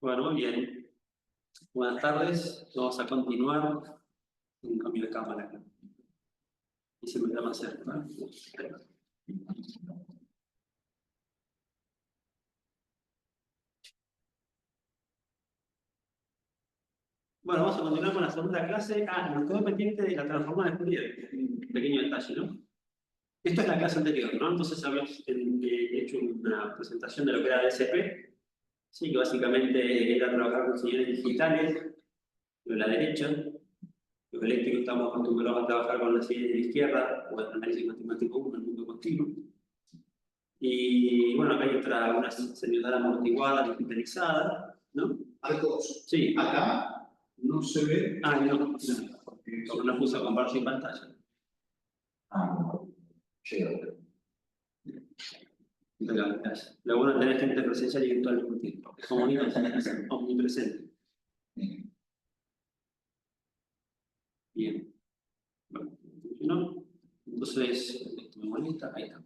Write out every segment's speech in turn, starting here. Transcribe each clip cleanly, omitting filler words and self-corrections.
Bueno, muy bien. Buenas tardes. Vamos a continuar. Un cambio de cámara. Y se me da más cerca. Bueno, vamos a continuar con la segunda clase. Nos quedó pendiente de la transformada de Fourier. Un pequeño detalle, ¿no? Esto es la clase anterior, ¿no? Entonces habíamos hecho una presentación de lo que era DSP. Sí, que básicamente era trabajar con señales digitales de la derecha. Los eléctricos estamos acostumbrados a trabajar con las señales de la izquierda, o el análisis matemático 1, el mundo continuo. Y bueno, acá hay una señal amortiguada, digitalizada, ¿no? Hay dos. Sí. Acá no se ve. No, porque no puse a compartir pantalla. No. Llega. Lo bueno es tener gente presencial y virtual al mismo tiempo. Es como omnipresente. Bien. Bueno, ¿no? Entonces, esto me molesta, ahí está.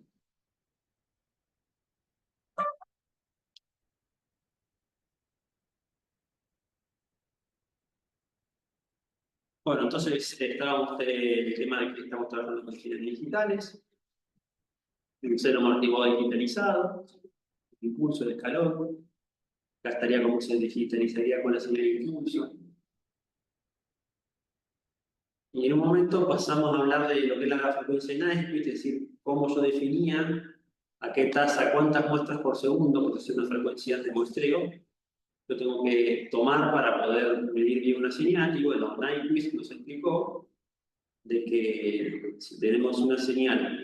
Bueno, entonces estábamos el tema de que estamos trabajando con señales digitales, un seno amortiguado digitalizado, impulso de escalón, acá estaría como se digitalizaría con la señal de impulso. Y en un momento pasamos a hablar de lo que es la frecuencia de Naismith, es decir, cómo yo definía a qué tasa, cuántas muestras por segundo, porque es una frecuencia de muestreo, yo tengo que tomar para poder medir bien una señal. Y bueno, Naismith nos explicó de que si tenemos una señal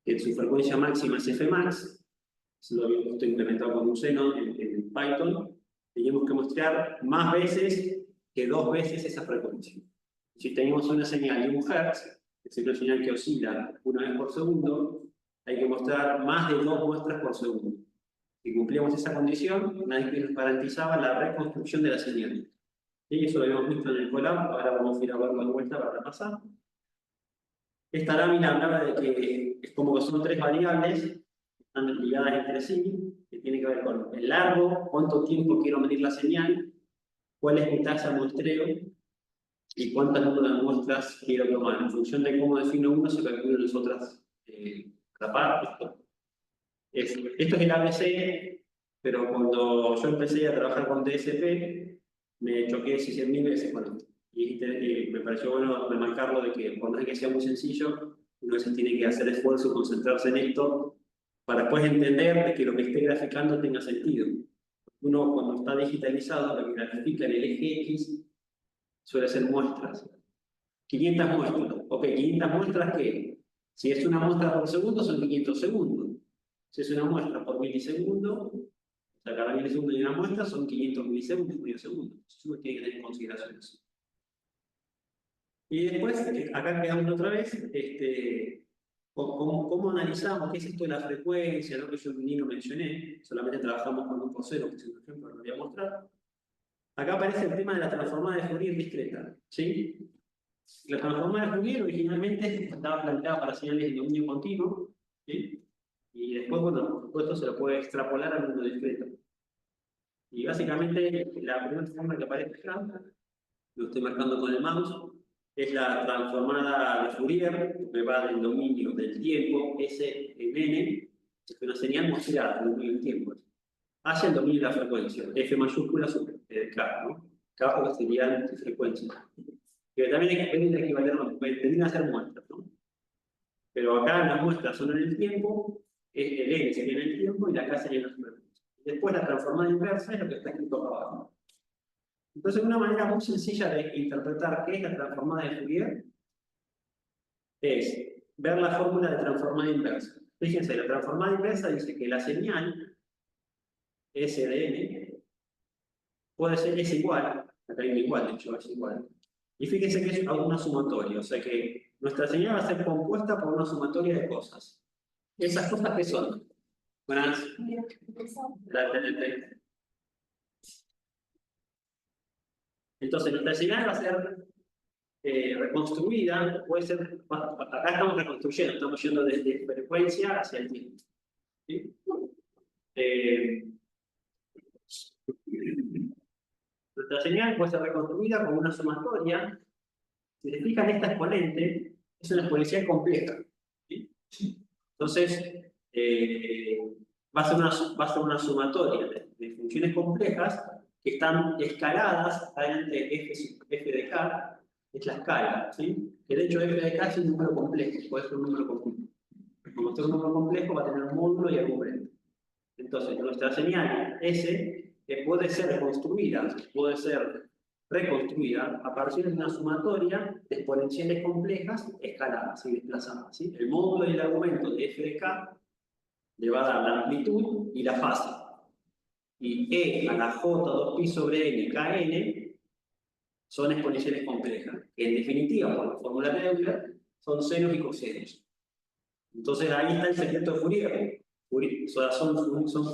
que su frecuencia máxima es Fmax, lo habíamos visto implementado con un seno en Python, teníamos que mostrar más veces que 2 veces esa frecuencia. Si tenemos una señal de 1 Hz, es decir, una señal que oscila 1 vez por segundo, hay que mostrar más de 2 muestras por segundo. Si cumplíamos esa condición, nadie nos garantizaba la reconstrucción de la señal. Y eso lo habíamos visto en el Colab, ahora vamos a ir a verlo de vuelta para repasar. Esta lámina hablaba de que es como que son 3 variables que están ligadas entre sí, que tiene que ver con el largo, cuánto tiempo quiero medir la señal, cuál es mi tasa de muestreo y cuántas muestras quiero tomar. En función de cómo defino uno, se calculan las otras parte. Esto es el ABC, pero cuando yo empecé a trabajar con DSP, me choqué 100.000 veces con esto. Y me pareció bueno remarcarlo de que por más que sea muy sencillo, uno se tiene que hacer esfuerzo y concentrarse en esto para después entender de que lo que esté graficando tenga sentido. Uno cuando está digitalizado, lo que grafica en el eje X suele ser muestras. 500 muestras. Ok, 500 muestras que, si es una muestra por segundo, son 500 segundos. Si es una muestra por milisegundo, o sea, cada milisegundo de una muestra son 500 milisegundos, medio segundo. Eso uno tiene que tener en consideración eso. Y después, acá quedamos otra vez, ¿cómo analizamos qué es esto de la frecuencia? ¿No? Que yo ni lo mencioné, solamente trabajamos con un por cero, que es un ejemplo que lo voy a mostrar. Acá aparece el tema de la transformada de Fourier discreta, ¿sí? La transformada de Fourier originalmente estaba planteada para señales de dominio continuo, ¿sí? Y después, bueno, por supuesto, se lo puede extrapolar al mundo discreto. Y básicamente, la primera forma que aparece acá, lo estoy marcando con el mouse, es la transformada de Fourier, que va del dominio del tiempo, S en N, es una señal mostrada del dominio del tiempo, hacia el dominio de la frecuencia, F mayúscula sobre K, ¿no? K porque serían frecuencias. Que también hay que pedir equivalente, tendrían a ser muestras, ¿no? Pero acá las muestras son en el tiempo, el N sería en el tiempo y la K sería en las frecuencias. Después la transformada inversa es lo que está escrito acá abajo. Entonces, una manera muy sencilla de interpretar qué es la transformada de Fourier es ver la fórmula de transformada inversa. Fíjense, la transformada inversa dice que la señal S de N puede ser S igual, acá hay un igual, de hecho es igual. Y fíjense que es una sumatoria, o sea que nuestra señal va a ser compuesta por una sumatoria de cosas. ¿Esas cosas qué son? Buenas. Entonces, nuestra señal va a ser reconstruida, puede ser, acá estamos reconstruyendo, estamos yendo desde frecuencia hacia el tiempo. ¿Sí? Nuestra señal puede ser reconstruida como una sumatoria. Si se fijan, esta exponente es una exponencial compleja. ¿Sí? Entonces, va a ser una sumatoria de funciones complejas que están escaladas entre f de k, es la escala. ¿Sí? Que de hecho f de k es un número complejo, puede ser un número complejo. Como este es un número complejo, va a tener un módulo y argumento. Entonces, nuestra señal S puede ser reconstruida, puede ser reconstruida a partir de una sumatoria de exponenciales complejas escaladas y desplazadas. ¿Sí? El módulo y el argumento de f de k le va a dar la amplitud y la fase. Y e a la j 2pi sobre n kn son exponenciales complejas, que en definitiva, por la fórmula de Euler, son senos y cosenos. Entonces ahí está el secreto de Fourier. Son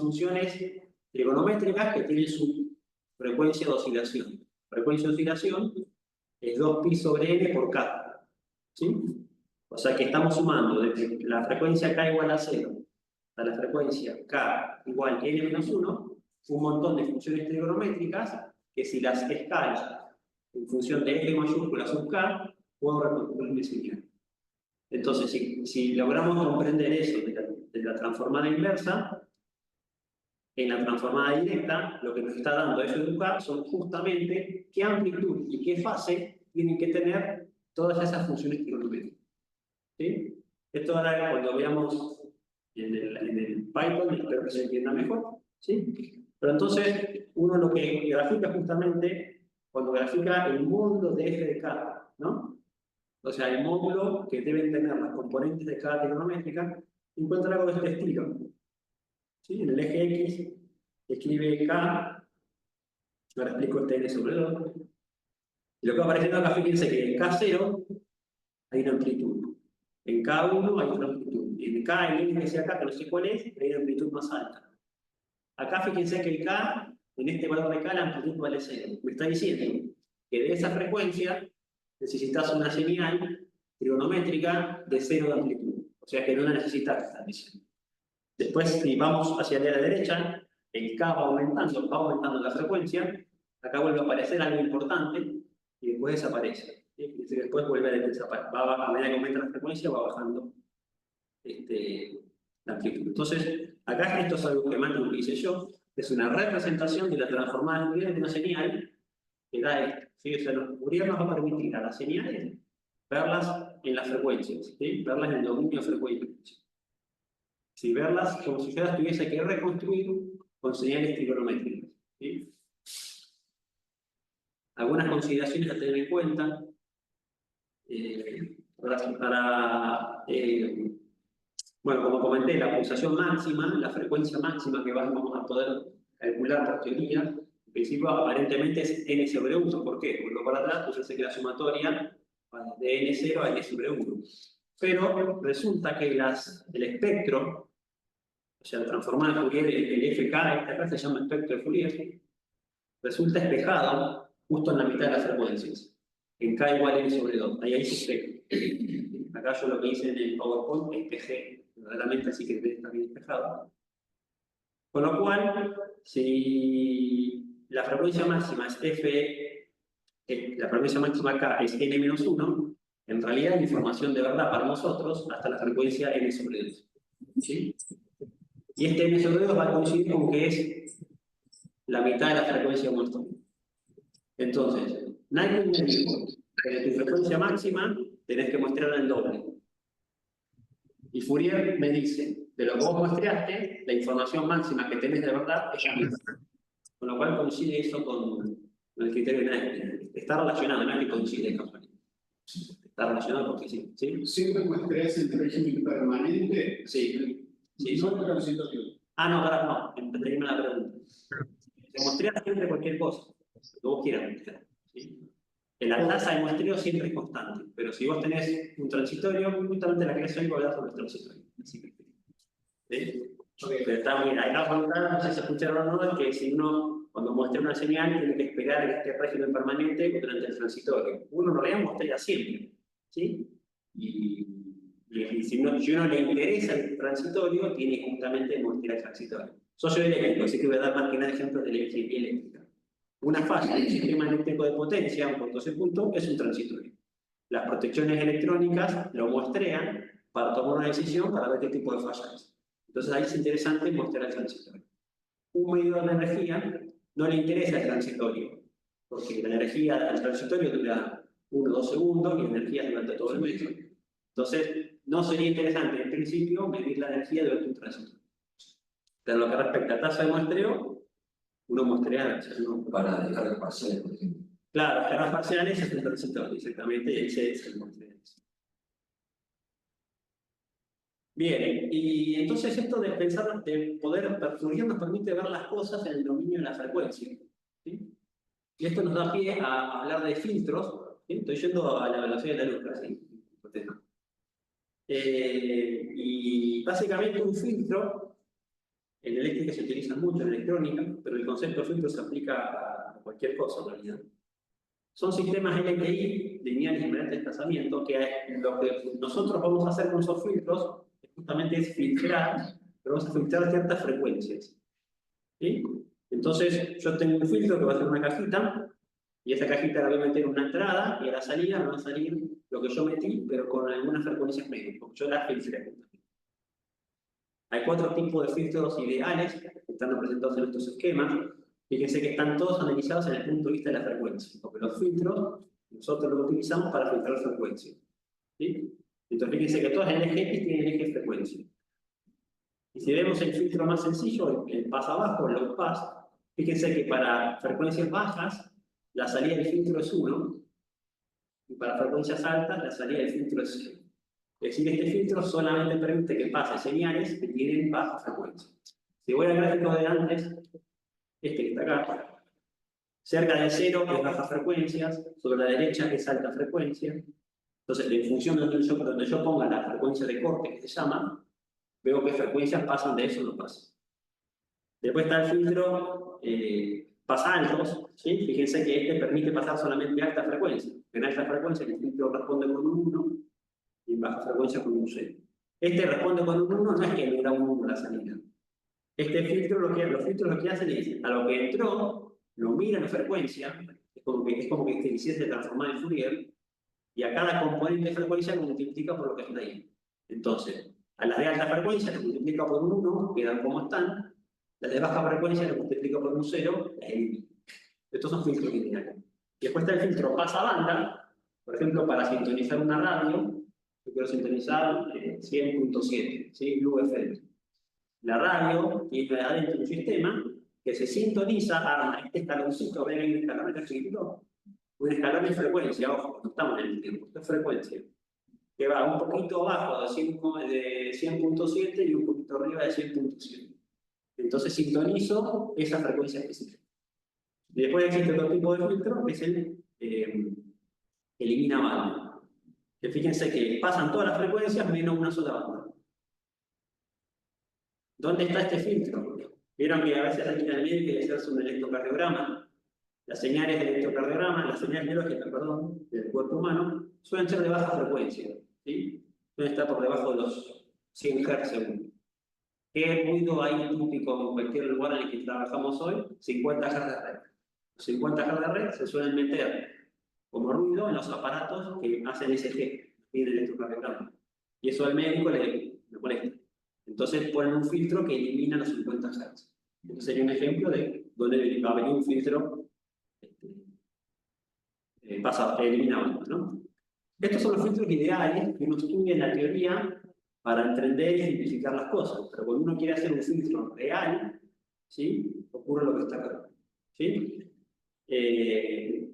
funciones trigonométricas que tienen su frecuencia de oscilación. Frecuencia de oscilación es 2pi sobre n por k. ¿Sí? O sea que estamos sumando desde la frecuencia k igual a 0 a la frecuencia k igual a n menos 1, un montón de funciones trigonométricas que si las escalo en función de f mayúscula sub k, puedo reconstruir mi señal. Entonces, si logramos comprender eso de la transformada inversa, en la transformada directa, lo que nos está dando f de k son justamente qué amplitud y qué fase tienen que tener todas esas funciones trigonométricas. ¿Sí? Esto ahora cuando veamos en el Python, espero que se entienda mejor. ¿Sí? Pero entonces, uno lo que grafica justamente, cuando grafica el módulo de f de k, ¿no? O sea, el módulo que deben tener las componentes de cada trigonométrica, encuentra algo de este estilo. ¿Sí? En el eje X escribe K, ahora explico este N sobre 2. Y lo que va apareciendo acá, fíjense que en K0 hay una amplitud. En K1 hay una amplitud. Y en K, el N que sea acá, que no sé cuál es, hay una amplitud más alta. Acá fíjense que el K, en este valor de K, la amplitud vale 0. Me está diciendo que de esa frecuencia necesitas una señal trigonométrica de 0 de amplitud. O sea que no la necesitas esta misión. Después, si vamos hacia la derecha, el K va aumentando la frecuencia. Acá vuelve a aparecer algo importante y después desaparece. ¿Sí? Y después vuelve a desaparecer. A medida que aumenta la frecuencia, va bajando la amplitud. Entonces, acá esto es algo esquemático que hice yo. Es una representación de la transformada de Fourier de una señal que da esto. ¿Sí? O sea, Fourier nos va a permitir a las señales verlas en las frecuencias, ¿sí? Verlas en el dominio de frecuencias. Si verlas como si yo las tuviese que reconstruir con señales trigonométricas. ¿Sí? Algunas consideraciones a tener en cuenta bueno, como comenté, la pulsación máxima, la frecuencia máxima que vamos a poder calcular por teoría, en principio aparentemente es n sobre 1. ¿Por qué? Porque para atrás, pues hace que la sumatoria va de n0 a n sobre 1. Pero resulta que el espectro, o sea, transformar de Fourier, el FK, esta acá se llama espectro de Fourier, resulta espejado justo en la mitad de las frecuencias, en K igual a n sobre 2. Ahí se espeja. Acá yo lo que hice en el PowerPoint espejé, verdaderamente así que está bien despejado. Con lo cual, si la frecuencia máxima es F, la frecuencia máxima K es n-1, en realidad la información de verdad para nosotros hasta la frecuencia n sobre 2. ¿Sí? Y este n sobre 2 va a coincidir con que es la mitad de la frecuencia muerta. Entonces, nadie me dijo que de tu frecuencia máxima tenés que mostrarla en doble. Y Fourier me dice, de lo que vos muestraste, la información máxima que tenés de verdad es la misma. Con lo cual coincide eso con el criterio de Nash. Está relacionado, no es que coincide con está relacionado porque sí. ¿Sí? ¿Siempre muestras el régimen permanente? Sí. Sí. No el transitorio. No, entendíme la pregunta. Te mostré siempre cualquier cosa, lo que vos quieras mostrar. ¿Sí? La tasa de muestreo siempre es constante, pero si vos tenés un transitorio, justamente la clase hoy va a hablar sobre el transitorio. ¿Sí? Pero está bien, ahí la pregunta, no sé si se escucharon o no, es que si uno, cuando muestra una señal, tiene que esperar que esté régimen permanente durante el transitorio. Uno no le muestra siempre, ¿sí? Y si uno le interesa el transitorio, tiene justamente que mostrar el transitorio. Socioeléctrico, así que voy a dar más que nada ejemplos de electricidad eléctrica. Una fase de un sistema eléctrico de potencia, un cortocircuito, es un transitorio. Las protecciones electrónicas lo muestrean para tomar una decisión para ver qué tipo de falla es. Entonces ahí es interesante mostrar el transitorio. Un medidor de energía no le interesa el transitorio, porque la energía del transitorio dura 1 o 2 segundos y la energía durante todo el metro. Entonces, no sería interesante en principio medir la energía durante un transitorio. Pero lo que respecta a tasa de muestreo, uno muestrea para descargas parciales, por ejemplo. Claro, descargas parciales es un transitorio, exactamente, y ese es el muestreo. Bien, y entonces esto de pensar, de poder perfurar nos permite ver las cosas en el dominio de la frecuencia. ¿Sí? Y esto nos da pie a hablar de filtros. ¿Sí? Estoy yendo a la velocidad de la luz, ¿sí? Y básicamente un filtro, en eléctrica se utiliza mucho, en electrónica, pero el concepto de filtro se aplica a cualquier cosa en realidad. Son sistemas LTI, lineales y mediante desplazamiento, que lo que nosotros vamos a hacer con esos filtros justamente es filtrar, pero vamos a filtrar ciertas frecuencias. ¿Sí? Entonces, yo tengo un filtro que va a ser una cajita, y esa cajita la voy a meter en una entrada, y a la salida me va a salir lo que yo metí, pero con algunas frecuencias medias, porque yo las filtré. Hay 4 tipos de filtros ideales que están representados en estos esquemas. Fíjense que están todos analizados desde el punto de vista de la frecuencia, porque los filtros nosotros los utilizamos para filtrar frecuencia. ¿Sí? Entonces fíjense que todas las LGX tienen eje frecuencia. Y si vemos el filtro más sencillo, el pass abajo, el low pass, fíjense que para frecuencias bajas la salida del filtro es 1, y para frecuencias altas la salida del filtro es 0. Es decir, este filtro solamente permite que pase señales que tienen baja frecuencia. Si voy al gráfico de antes, este que está acá, cerca de 0 es baja frecuencia, sobre la derecha es alta frecuencia. Entonces, en función de donde yo ponga la frecuencia de corte, que se llama, veo qué frecuencias pasan de eso o no pasan. Después está el filtro pasa altos, ¿sí? Fíjense que este permite pasar solamente alta frecuencia. En alta frecuencia el filtro responde con un 1 y en baja frecuencia con un 0. Este responde con un 1, no es que le da un 1 la salida. Este filtro, los filtros lo que hacen es, a lo que entró, lo miran en frecuencia, es como que se hiciese transformar en Fourier, y a cada componente de frecuencia lo multiplica por lo que está ahí. Entonces, a las de alta frecuencia lo multiplica por un 1, quedan como están. Las de baja frecuencia lo multiplica por un 0, las elimina. Estos son filtros lineales. Y después está el filtro pasabanda, por ejemplo, para sintonizar una radio, yo quiero sintonizar 100.7, ¿sí? Blue FM. La radio tiene adentro un sistema que se sintoniza, arma este escaloncito, ven ahí un escalón acá chiquitito, un escalón de frecuencia, ojo, no estamos en el tiempo, esto es frecuencia, que va un poquito abajo de 100.7 y un poquito arriba de 100.7. Entonces sintonizo esa frecuencia específica. Y después existe otro tipo de filtro, que es el elimina banda. Que fíjense que pasan todas las frecuencias menos una sola banda. ¿Dónde está este filtro? Vieron que a veces aquí en el medio hay que hacerse un electrocardiograma. Las señales del electrocardiograma, las señales biológicas, perdón, del cuerpo humano, suelen ser de baja frecuencia. ¿Sí? Suelen estar por debajo de los 100 Hz segundo. ¿Qué ruido hay típico en cualquier lugar en el que trabajamos hoy? 50 Hz de red. Los 50 Hz de red se suelen meter como ruido en los aparatos que hacen ECG, el electrocardiograma. Y eso al médico le molesta. Entonces ponen un filtro que elimina los 50 Hz. Este sería un ejemplo de donde va a venir un filtro eliminado, ¿no? Estos son los filtros ideales que uno estudia en la teoría para entender y simplificar las cosas. Pero cuando uno quiere hacer un filtro real, ¿sí? Ocurre lo que está acá. ¿Sí?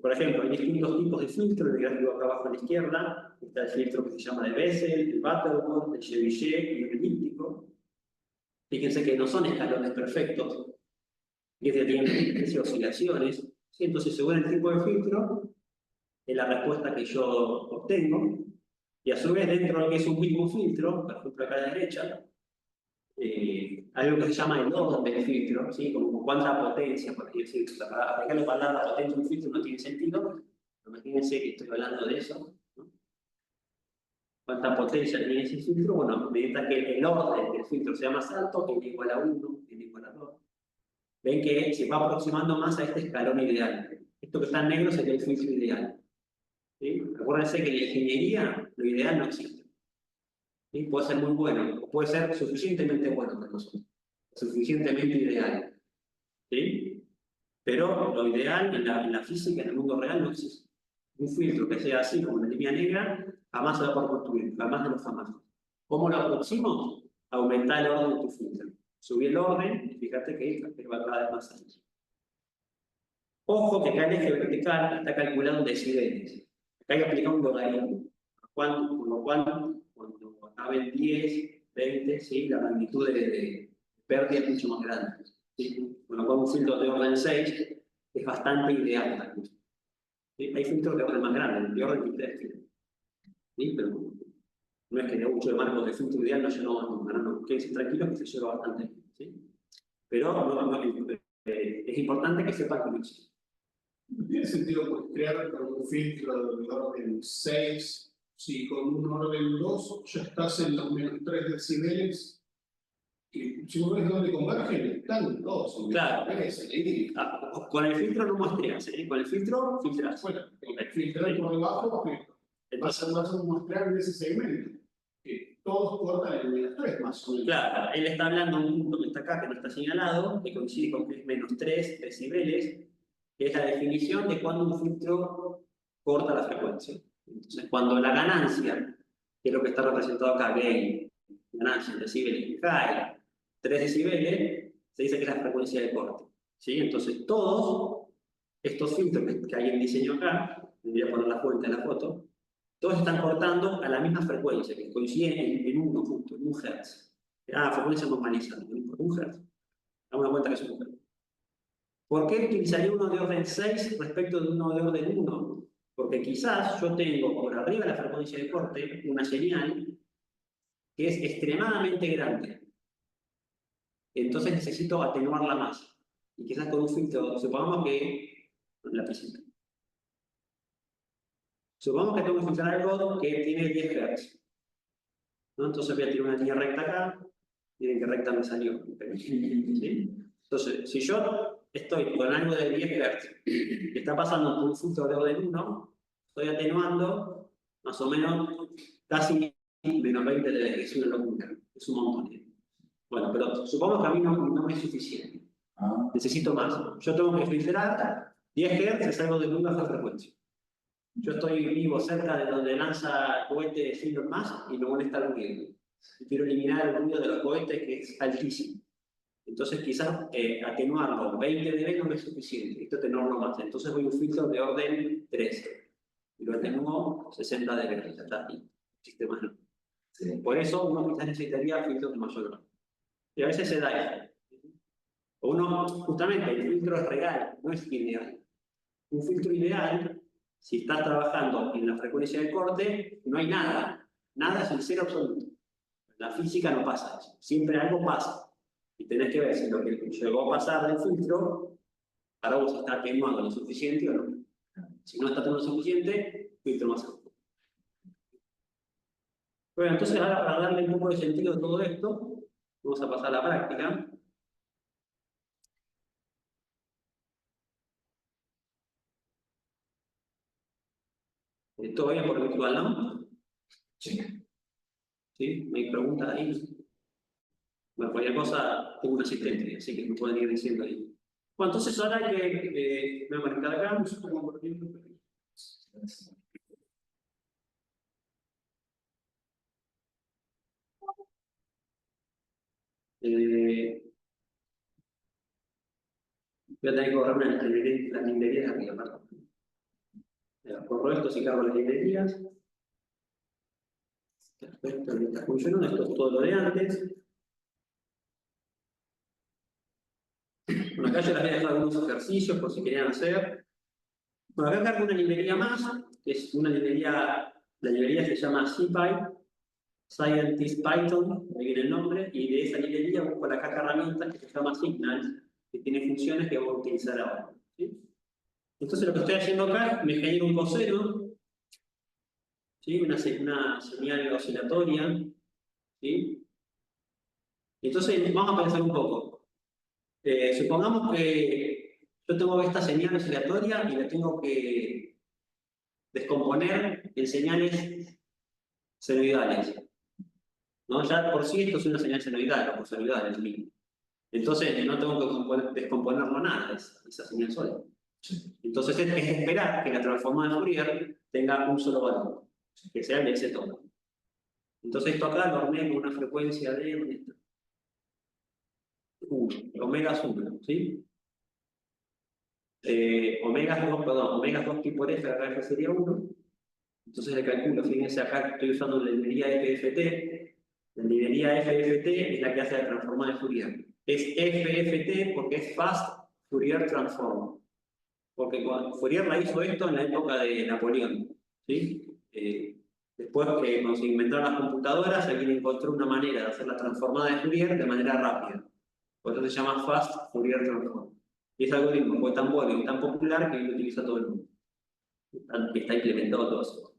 Por ejemplo, hay distintos tipos de filtros. En el gráfico acá abajo a la izquierda está el filtro que se llama de Bessel, el Butterworth, el Chebyshev y el elíptico. Fíjense que no son escalones perfectos, y que tienen oscilaciones. ¿Sí? Entonces, según el tipo de filtro, es la respuesta que yo obtengo. Y a su vez, dentro de lo que es un mismo filtro, por ejemplo acá a la derecha, hay algo que se llama el orden del filtro, ¿sí? Como cuánta potencia, por así decirlo. Para aplicar la palabra potencia de un filtro no tiene sentido, pero imagínense que estoy hablando de eso, ¿no? ¿Cuánta potencia tiene ese filtro? Bueno, mediante que el orden del filtro sea más alto, n igual a 1, n igual a 2. ven que se va aproximando más a este escalón ideal. Esto que está en negro sería el filtro ideal. ¿Sí? Acuérdense que en la ingeniería lo ideal no existe. ¿Sí? Puede ser muy bueno, o puede ser suficientemente bueno para nosotros, suficientemente ideal. ¿Sí? Pero lo ideal en la física, en el mundo real, no existe. Un filtro que sea así, como una línea negra, jamás se va a poder construir, jamás de los jamás. ¿Cómo lo aproximo? Aumentar el orden de tu filtro. Subí el orden y fíjate que va cada vez más alto. Ojo que acá el eje vertical está calculado en decibeles. Acá hay que aplicar un logaritmo. Con lo cual, cuando acaben 10, 20, ¿sí? La magnitud de pérdida es mucho más grande. ¿Sí? Con lo cual un filtro de orden 6 es bastante ideal. ¿Sí? Hay filtros de orden más grandes, de orden 3. ¿Sí? Pero no es que de 8 de marcos de filtro ideal no llegamos nunca, no. Quédense tranquilos que se llega bastante. ¿Sí? Pero es importante que sepan que no existe. No tiene sentido pues, crear un filtro de orden 6 si con un orden 2 ya estás en los menos 3 decibeles. Y si vos ves dónde convergen, están todos. Claro. 3, con el filtro no muestreas, ¿eh? Con el filtro filtras. Bueno, el filtro por debajo, vas a mostrar en ese segmento. Que todos cortan en menos 3 más o menos. Claro, él está hablando de un punto que está acá, que no está señalado, que coincide con que es menos 3 decibeles, que es la definición de cuando un filtro corta la frecuencia. Entonces, cuando la ganancia, que es lo que está representado acá, gain, ganancia en decibeles, cae 3 decibeles, se dice que es la frecuencia de corte. ¿Sí? Entonces, todos estos filtros que alguien diseñó acá, voy a poner la fuente en la foto, todos están cortando a la misma frecuencia, que coinciden en 1 justo, en 1 Hz. Frecuencia normalizada, 1 Hz. Damos cuenta que es 1 Hz. ¿Por qué utilizaría uno de orden 6 respecto de uno de orden 1? Porque quizás yo tengo por arriba de la frecuencia de corte una señal que es extremadamente grande. Entonces necesito atenuarla más. Y quizás con un filtro, supongamos que la piscina. Supongamos que tengo que filtrar algo que tiene 10 Hz. ¿No? Entonces voy a tirar una línea recta acá. Miren qué recta me salió. ¿Sí? Entonces, si yo estoy con algo de 10 Hz que está pasando por un filtro de orden 1, estoy atenuando más o menos casi menos 20 dB, que es una locura, es un montón. Bueno, pero supongamos que a mí no me es suficiente. Necesito más. Yo tengo que filtrar 10 Hz, es algo de muy baja frecuencia. Yo estoy vivo cerca de donde lanza cohetes Elon Musk y me molesta el ruido. Y quiero eliminar el ruido de los cohetes, que es altísimo. Entonces quizás atenuarlo 20 dB no me es suficiente, esto atenuarlo más. Entonces voy a un filtro de orden 13 y lo atenúo 60 dB, ya está aquí. Sistema no. Sí. Por eso uno quizás necesitaría filtros de mayor orden. Y a veces se da eso. Uno, justamente, el filtro es real, no es ideal. Un filtro ideal, si estás trabajando en la frecuencia de corte, no hay nada. Nada es el cero absoluto. En la física no pasa eso. Siempre algo pasa. Y tenés que ver si lo que llegó a pasar del filtro, ahora vos está atenuando lo suficiente o no. Si no está atenuando lo suficiente, filtro más alto. Bueno, entonces ahora para darle un poco de sentido a todo esto, vamos a pasar a la práctica. ¿Todo bien por virtual, no? Sí. ¿Sí? ¿Me hay preguntas ahí? Bueno, cualquier cosa, tengo un asistente, así que me pueden ir diciendo ahí. Bueno, entonces ahora que me voy a marcar acá, voy a tener que borrarme las librerías de arriba, perdón. Corro esto si cargo las librerías. Perfecto, ahí está funcionando. Esto es todo lo de antes. Bueno, acá yo les voy a dejar algunos ejercicios por si querían hacer. Bueno, acá cargo una librería más, que es una librería, la librería se llama CPy, Scientist Python, ahí viene el nombre, y de esa librería busco la caja de herramientas que se llama Signals, que tiene funciones que voy a utilizar ahora. ¿Sí? Entonces lo que estoy haciendo acá es me genero un coseno, ¿sí? Una señal oscilatoria, ¿sí? Entonces vamos a pensar un poco. Supongamos que yo tengo esta señal oscilatoria y la tengo que descomponer en señales senoidales, ¿no? Ya por sí esto es una señal senoidal, o senoidal es mismo. Entonces no tengo que descomponerlo nada, esa señal sola. Entonces es esperar que la transformada de Fourier tenga un solo valor, que sea el de ese tono. Entonces esto acá lo armé con una frecuencia de 1, omega es 1, ¿sí? Omega es 2 pi por f, acá f sería 1. Entonces le calculo, fíjense acá estoy usando la librería FFT. La librería FFT es la que hace la transformada de Fourier. Es FFT porque es Fast Fourier Transform. Porque Fourier la hizo esto en la época de Napoleón, ¿sí? Después que cuando se inventaron las computadoras, alguien encontró una manera de hacer la transformada de Fourier de manera rápida. Por eso se llama Fast Fourier Transform. Y ese algoritmo fue tan bueno y tan popular que hoy lo utiliza todo el mundo. Está implementado todo eso.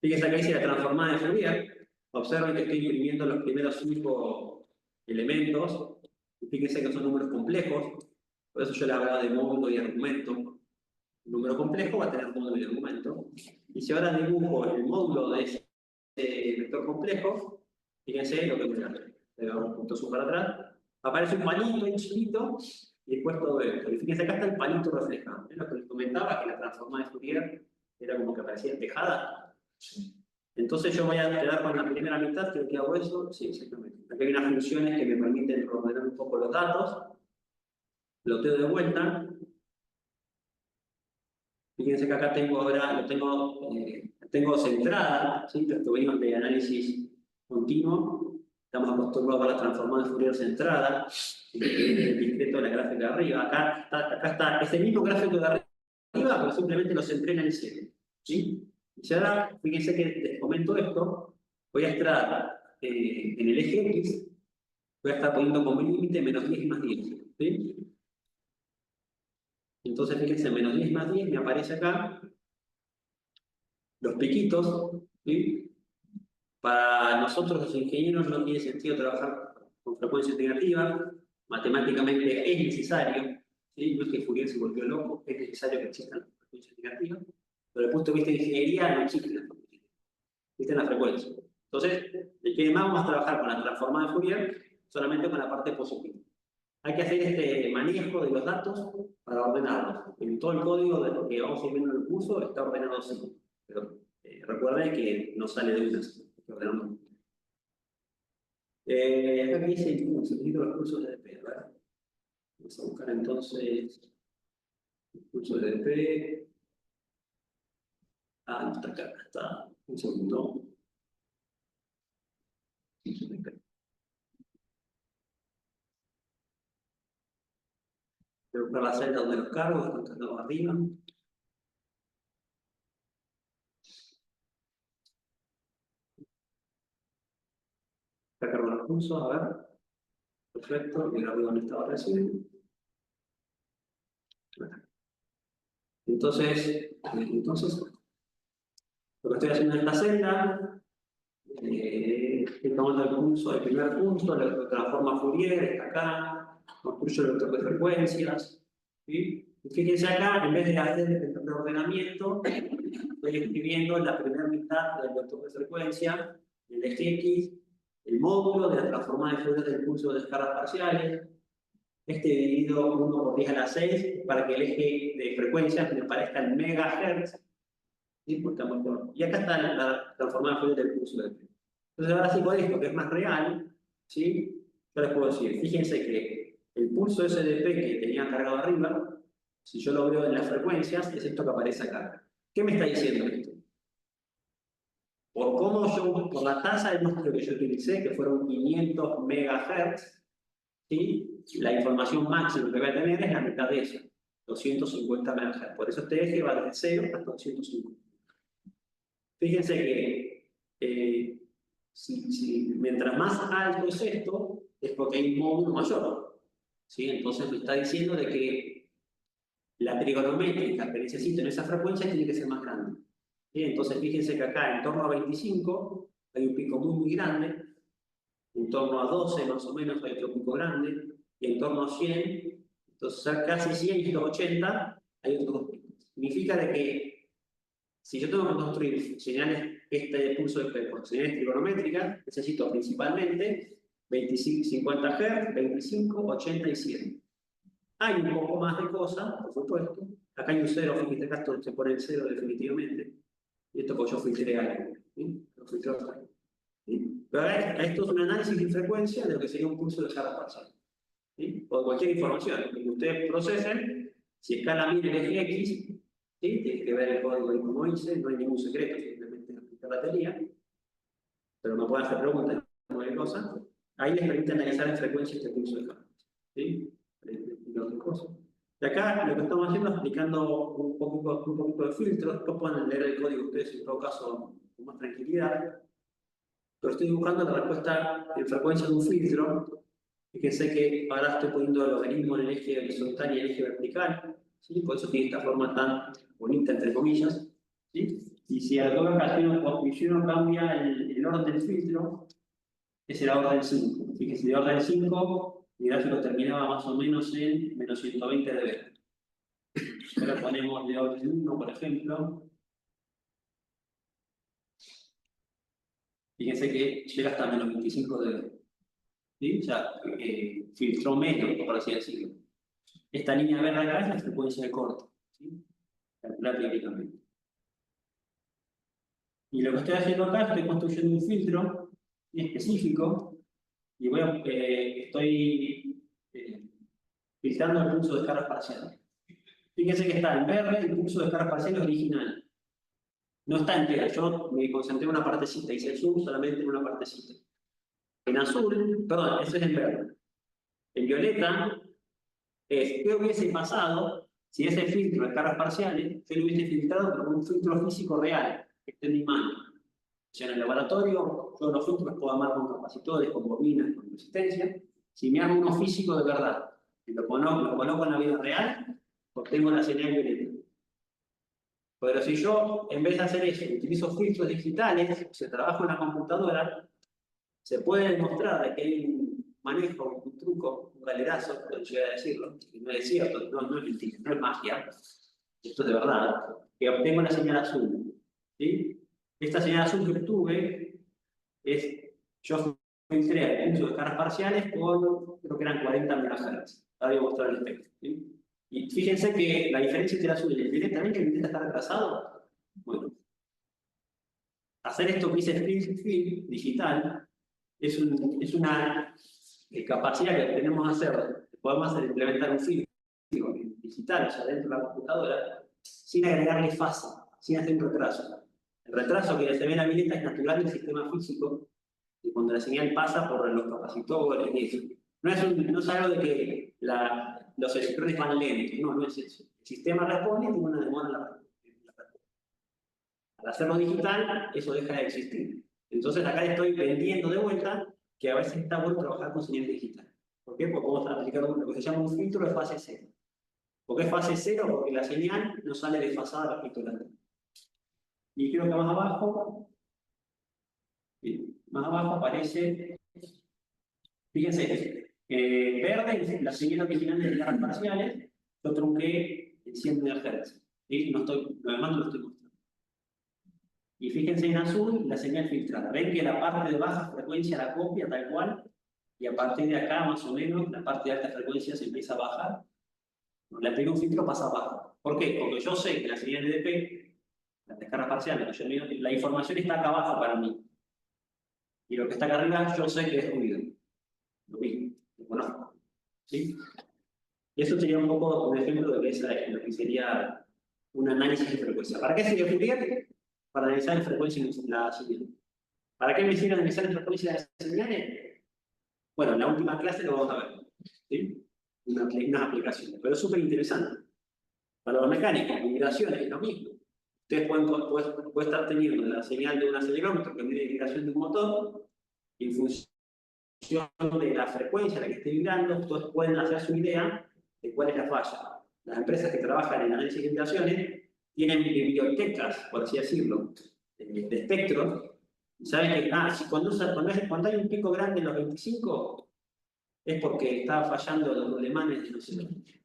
Fíjense acá dice la transformada de Fourier. Observen que estoy imprimiendo los primeros 5 elementos. Y fíjense que son números complejos. Por eso yo le hablaba de módulo y argumento. Un número complejo va a tener módulo y argumento. Y si ahora dibujo el módulo de ese vector complejo, fíjense lo que voy a hacer. Le doy un punto para atrás. Aparece un palito ahí chiquito y después todo esto. Y fíjense acá está el palito reflejado. ¿Ven lo que les comentaba? Que la transformada de Fourier era como que aparecía espejada. Sí. Entonces yo voy a quedar con la primera mitad, creo que hago eso. Sí, exactamente. Aquí hay unas funciones que me permiten ordenar un poco los datos. Ploteo de vuelta. Fíjense que acá tengo ahora, tengo centrada, ¿sí? Los que venimos de análisis continuo. Estamos acostumbrados a la transformada de Fourier centrada, el discreto de la gráfica de arriba. Acá está ese mismo gráfico de arriba, pero simplemente lo centré en el cielo, ¿sí? Y ahora, fíjense que les comento esto, voy a estar en el eje X, voy a estar poniendo como límite menos 10 más 10, ¿sí? Entonces, fíjense, menos 10 más 10 me aparece acá los piquitos, ¿sí? Para nosotros los ingenieros no tiene sentido trabajar con frecuencias negativas, matemáticamente es necesario, ¿sí? No es que Fourier se volvió loco, es necesario que existan frecuencias negativas, pero desde el punto de vista de ingeniería no existen las frecuencias, existen las frecuencias. Entonces, de que más vamos a trabajar con la transformada de Fourier solamente con la parte positiva. Hay que hacer este manejo de los datos para ordenarlos. En todo el código de lo que vamos a ir viendo en el curso está ordenado así. Pero recuerden que no sale de una, hay que ordenarlo. Acá dice el curso, necesito los cursos de DP, ¿verdad? Vamos a buscar entonces el curso de DP. Ah, no está acá, está. Un segundo. Voy a buscar la celda donde los cargos, están cargados arriba. Acá cargo los cursos, a ver. Perfecto, y ahora voy donde estaba recién. Entonces, lo que estoy haciendo en esta celda, estoy tomando el primer punto, lo transforma a Fourier, está acá, construyo el vector de frecuencias, ¿sí? Y fíjense acá, en vez de hacer el ordenamiento, estoy escribiendo en la primera mitad del vector de frecuencia, el eje X, el módulo de la transformada de Fourier del curso de escalas parciales, dividido 1 por 10 a la 6, para que el eje de frecuencias me parezca en megahertz. ¿Sí? Y acá está la transformada de Fourier del curso de P. Entonces ahora sí con esto, que es más real, ¿sí? Yo les puedo decir, fíjense que el pulso SDP que tenía cargado arriba, si yo lo veo en las frecuencias, es esto que aparece acá. ¿Qué me está diciendo esto? Por la tasa de muestreo que yo utilicé, que fueron 500 megahertz, ¿sí? La información máxima que voy a tener es la mitad de eso, 250 MHz. Por eso este eje va desde 0 hasta 250. Fíjense que mientras más alto es esto, es porque hay un módulo mayor, ¿sí? Entonces me está diciendo de que la trigonométrica que necesito en esa frecuencia tiene que ser más grande, ¿sí? Entonces fíjense que acá en torno a 25 hay un pico muy grande, en torno a 12 más o menos hay otro pico grande, y en torno a 100 Entonces, ser casi 100 y 80, hay otros 2 picos. Significa de que si yo tengo que construir señales, este pulso de con señales trigonométricas, necesito principalmente 25, 50 Hz, 25, 80 y 100. Hay un poco más de cosas, por supuesto. Acá hay un 0, fíjate, acá se pone el 0 definitivamente. Y esto pues yo filtré algo. ¿Sí? Lo filtré algo. ¿Sí? Pero esto es un análisis de frecuencia de lo que sería un pulso de escala parcial. ¿Sí? O cualquier información que ustedes procesen, si escala 1000 el eje X, ¿sí? Tienen que ver el código y como hice, no hay ningún secreto, simplemente aplicar la teoría, pero me pueden hacer preguntas, cualquier cosa. Ahí les permite analizar en frecuencia este pulso de escala. ¿Sí? Y otras cosas. Y acá lo que estamos haciendo es aplicando un poquito de filtros. Después pueden leer el código ustedes en todo caso con más tranquilidad. Pero estoy buscando la respuesta en frecuencia de un filtro. Fíjense que ahora estoy poniendo el logaritmo en el eje horizontal y el eje vertical. ¿Sí? Por eso tiene esta forma tan bonita, entre comillas. ¿Sí? Y si a toda ocasión cambia el orden del filtro, es el orden 5. Fíjense, de orden 5, mi gráfico terminaba más o menos en menos 120 dB. Ahora ponemos de orden 1, por ejemplo. Fíjense que llega hasta menos 25 dB. ¿Sí? O sea, filtró menos, por así decirlo. Esta línea verde acá es la frecuencia de corte. ¿Sí? Calcular teóricamente. Y lo que estoy haciendo acá, estoy construyendo un filtro específico y estoy filtrando el pulso de descargas parciales. Fíjense que está en verde el pulso de descargas parciales original. No está entera, yo me concentré en una partecita, hice el zoom solamente en una partecita. En azul, perdón, eso es en verde. En violeta es qué hubiese pasado si ese filtro de descargas parciales yo lo hubiese filtrado con un filtro físico real, que esté en mi mano. O sea, en el laboratorio, yo los filtros puedo armar con capacitores, con bobinas, con resistencia. Si me hago uno físico de verdad y lo coloco en la vida real, obtengo la señal violeta. Pero si yo, en vez de hacer eso, utilizo filtros digitales, se trabaja en la computadora, se puede demostrar de que hay un manejo, un truco, un galerazo, puedo llegar a decirlo, que no es cierto, no es mentira, no es magia, esto es de verdad, que obtengo la señal azul. ¿Sí? Esta señal azul que obtuve es, yo filtré el uso de descargas parciales con, creo que eran 40 MHz. Ahora voy a mostrar el espectro. ¿Sí? Y fíjense que la diferencia entre el azul y el violeta, ¿también que el violeta está retrasado? Bueno, hacer esto que hice Field digital es una capacidad que tenemos que hacer, podemos hacer implementar un filtro digital, o sea, dentro de la computadora, sin agregarle fase, sin hacer un retraso. El retraso que se ve en la violeta es natural del sistema físico, y cuando la señal pasa por los capacitores, y eso. No es algo de que los electrones van lentos, no es eso. El sistema responde y tiene una demora en la respuesta. Al hacerlo digital, eso deja de existir. Entonces acá estoy vendiendo de vuelta que a veces está bueno trabajar con señal digital. ¿Por qué? Porque vamos a aplicar lo que se llama un filtro de fase cero. ¿Por qué es fase cero? Porque la señal no sale desfasada respecto a la otra. Y creo que más abajo aparece, fíjense, verde, la señal original de descargas parciales, yo trunqué en 100 MHz. ¿Sí? Lo demás no lo estoy mostrando. Y fíjense en azul la señal filtrada. Ven que la parte de baja frecuencia la copia tal cual, y a partir de acá, más o menos, la parte de alta frecuencia se empieza a bajar. Cuando le aplico un filtro pasa abajo. ¿Por qué? Porque yo sé que la señal EDP, la descarga parcial, la información está acá abajo para mí. Y lo que está acá arriba, yo sé que es ruido. Lo mismo, lo conozco. ¿Sí? Y eso sería un poco un ejemplo de lo que sería un análisis de frecuencia. ¿Para qué sirve Fourier? Para analizar la frecuencia de la señal. ¿Para qué me sirve analizar la frecuencia de las señales? Bueno, en la última clase lo vamos a ver. ¿Sí? Unas aplicaciones. Pero es súper interesante. Para los mecánicos, migraciones, es lo mismo. Ustedes pueden estar teniendo la señal de un acelerómetro que mide la vibración de un motor, y en función de la frecuencia a la que esté vibrando, ustedes pueden hacerse una idea de cuál es la falla. Las empresas que trabajan en análisis de vibraciones tienen bibliotecas, por así decirlo, de espectros, y saben que cuando hay un pico grande en los 25, es porque está fallando los alemanes de no sé qué.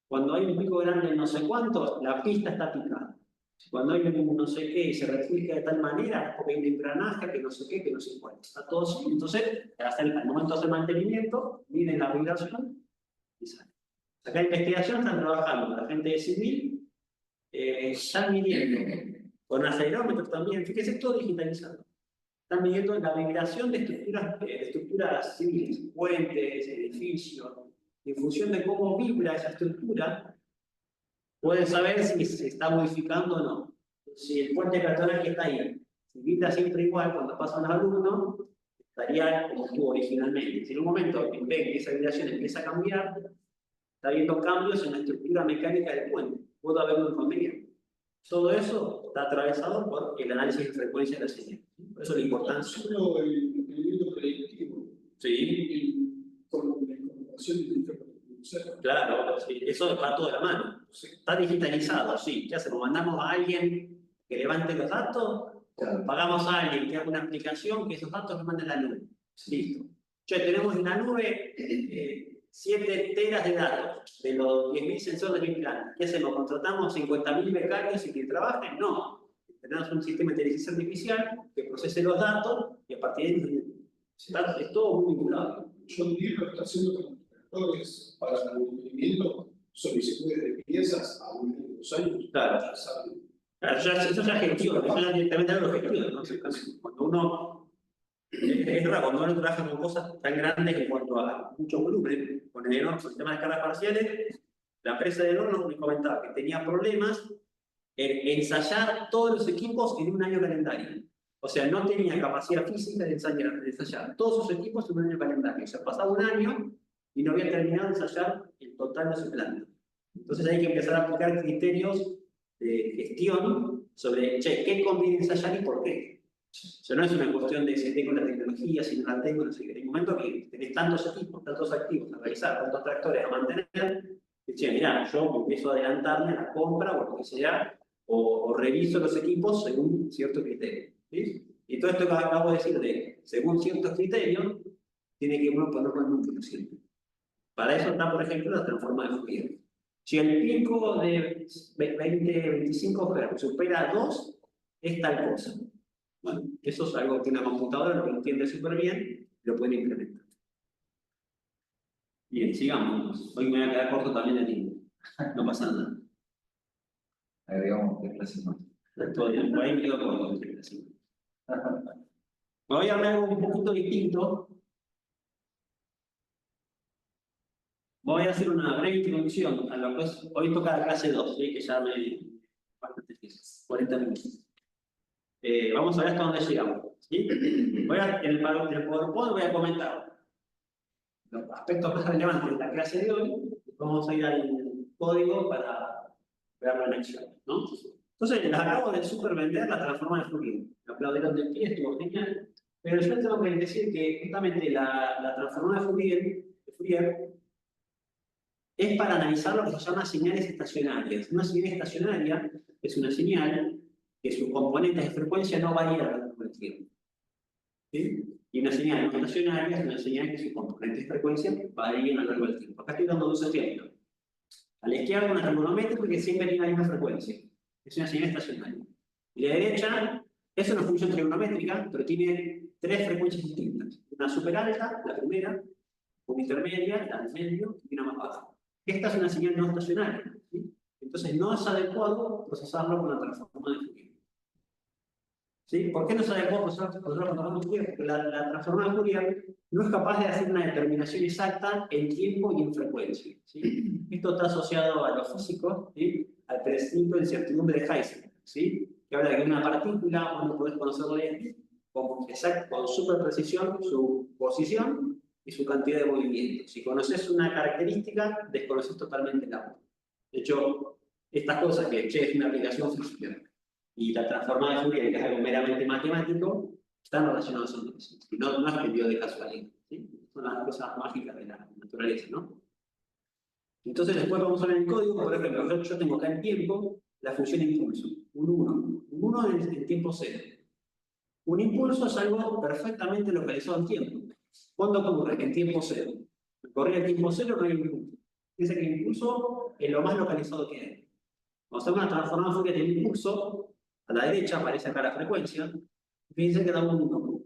Cuando hay un pico grande en no sé cuánto, la pista está picada. Cuando hay un no sé qué y se replica de tal manera, porque hay un engranaje que no sé qué, que no sé cuánto. Está todo así. Entonces, hasta el momento de hacer mantenimiento, miden la vibración y sale. Acá en investigación están trabajando la gente de civil, están midiendo con acelerómetros también, fíjense, todo digitalizado. Están midiendo la vibración de estructuras civiles, puentes, edificios. En función de cómo vibra esa estructura, pueden saber si se está modificando o no. Si el puente peatonal que está ahí, si vibra siempre igual cuando pasa un alumno, estaría como estuvo originalmente. Si en un momento ven que esa vibración empieza a cambiar, está habiendo cambios en la estructura mecánica del puente. Puede haber un inconveniente. Todo eso está atravesado por el análisis de frecuencia de la señal. Por eso la importancia. Solo el movimiento predictivo. Sí. Con la incorporación de interferencia. Claro, sí, eso va todo de la mano. Está digitalizado, sí. ¿Qué hacemos? ¿Mandamos a alguien que levante los datos? Claro. Pagamos a alguien que haga una aplicación que esos datos los mande a la nube. Listo. Che, tenemos en la nube 7 teras de datos de los 10.000 sensores de mi plan. ¿Qué hacemos? ¿Contratamos 50.000 becarios y que trabajen? No. Tenemos un sistema de inteligencia artificial que procese los datos y a partir de ahí es todo muy vinculado. Yo diría que lo está haciendo con actores para el mantenimiento, solicitudes de piezas a un año, 2 años. Claro. Ya saben. Claro, eso ya es gestión, eso ya directamente algo de gestión, ¿no? Cuando uno, es raro, cuando uno trabaja con cosas tan grandes en cuanto a mucho volumen, con el tema de cargas parciales, la empresa de hornos me comentaba que tenía problemas en ensayar todos los equipos en un año calendario. O sea, no tenía capacidad física de ensayar todos sus equipos en un año calendario. O sea, pasaba un año y no había terminado de ensayar el total de su planta. Entonces hay que empezar a aplicar criterios de gestión sobre, che, ¿qué conviene ensayar y por qué? O sea, no es una cuestión de si tengo la tecnología, si no la tengo, no sé qué. En un momento que tenés tantos equipos, tantos activos a realizar, tantos tractores a mantener, que, che, mirá, yo empiezo a adelantarme a la compra o lo que sea, o reviso los equipos según cierto criterio. ¿Sí? Y todo esto que acabo de decir de según ciertos criterios, tiene que uno ponerlo en número siempre. Para eso está, por ejemplo, la transforma de Fourier. Si el pico de 20-25 Hz supera 2, es tal cosa. Bueno, eso es algo que una computadora lo entiende súper bien y lo puede implementar. Bien, sigamos. Hoy me voy a quedar corto también de tiempo. No pasa nada. Agregamos 3 clases más. Todo bien, por ahí me quedo corto. Me voy a hablar algo un poquito distinto. Voy a hacer una breve introducción a lo que es, hoy toca la clase 2, ¿sí? Que ya me... bastante difícil, 40 minutos. Vamos a ver hasta dónde llegamos, ¿sí? En el PowerPoint voy a comentar los aspectos más relevantes de la clase de hoy. Vamos a ir al código para verlo en acción, ¿no? Entonces, les acabo de super vender la transforma de Fourier. Me aplaudieron de pie, estuvo genial. Pero yo tengo que decir que justamente la transforma de Fourier es para analizar lo que se llama señales estacionarias. Una señal estacionaria es una señal que sus componentes de frecuencia no varían a lo largo del tiempo. ¿Sí? Y una señal no estacionaria es una señal que sus componentes de frecuencia varían a lo largo del tiempo. Acá estoy dando 2 ejemplos. A la izquierda una trigonométrica que siempre tiene la misma frecuencia. Es una señal estacionaria. Y a la derecha es una función trigonométrica, pero tiene 3 frecuencias distintas. Una super alta, la primera, una intermedia, la del medio y una más baja. Esta es una señal no estacionaria, ¿sí? Entonces no es adecuado procesarlo con la transforma de Fourier. ¿Sí? ¿Por qué no es adecuado procesarlo con la transforma de Fourier? Porque la transforma de Fourier no es capaz de hacer una determinación exacta en tiempo y en frecuencia, ¿sí? Esto está asociado a los físicos, ¿sí? Al principio de incertidumbre de Heisenberg, ¿sí? Que habla de que una partícula, vos no podés conocerlo bien, con super precisión su posición y su cantidad de movimiento. Si conoces una característica, desconoces totalmente la otra. De hecho, estas cosas que es una aplicación física y la transforma de Fourier, que es algo meramente matemático, están relacionados entre sí. No es que Dios de casualidad, ¿sí? Son las cosas mágicas de la naturaleza, ¿no? Entonces después vamos a ver el código. Por ejemplo, yo tengo acá en tiempo la función impulso, un 1. Un 1 en tiempo 0. Un impulso es algo perfectamente localizado en tiempo. ¿Cuándo ocurre? En tiempo 0. Corría el tiempo 0, no hay impulso. Dice que el impulso es lo más localizado que hay. Cuando hacemos una transformada de Fourier del impulso, a la derecha aparece acá la frecuencia. Fíjense que da un 1.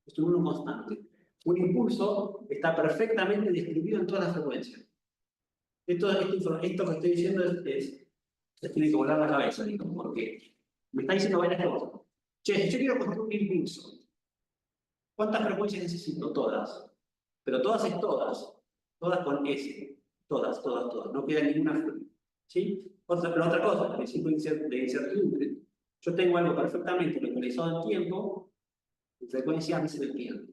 Es un 1 constante. Un impulso está perfectamente distribuido en todas las frecuencias. Esto que estoy diciendo les tiene que volar la cabeza, digo, porque me está diciendo varias cosas. Che, si yo quiero construir un impulso, ¿cuántas frecuencias necesito? Todas. Pero todas es todas. Todas con S. Todas, todas, todas. No queda ninguna. ¿Sí? La otra cosa, el principio de incertidumbre. Yo tengo algo perfectamente localizado en tiempo, en frecuencia me se me pierde.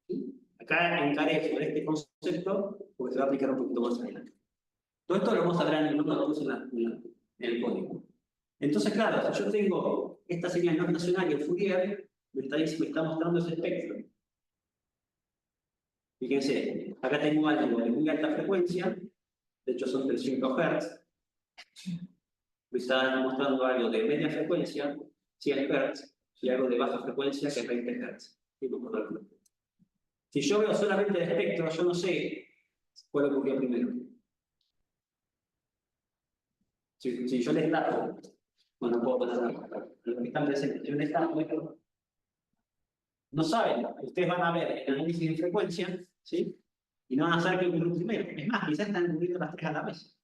¿Sí? Acá encaré sobre este concepto porque se va a aplicar un poquito más adelante. Todo esto lo vamos a ver en el código. Entonces, claro, si yo tengo esta señal no estacionaria en Fourier, me está mostrando ese espectro. Fíjense, acá tengo algo de muy alta frecuencia, de hecho son 300 Hz. Me está mostrando algo de media frecuencia, 100 Hz, y algo de baja frecuencia, que es 20 Hz. Si yo veo solamente el espectro, yo no sé cuál ocurrió primero. Si yo les tapo, bueno, puedo pasar los que están presentes, yo les tapo esto, no saben, ustedes van a ver el análisis de frecuencia, ¿sí? Y no van a saber qué ocurrió primero. Es más, quizás están ocurriendo las tres a la vez.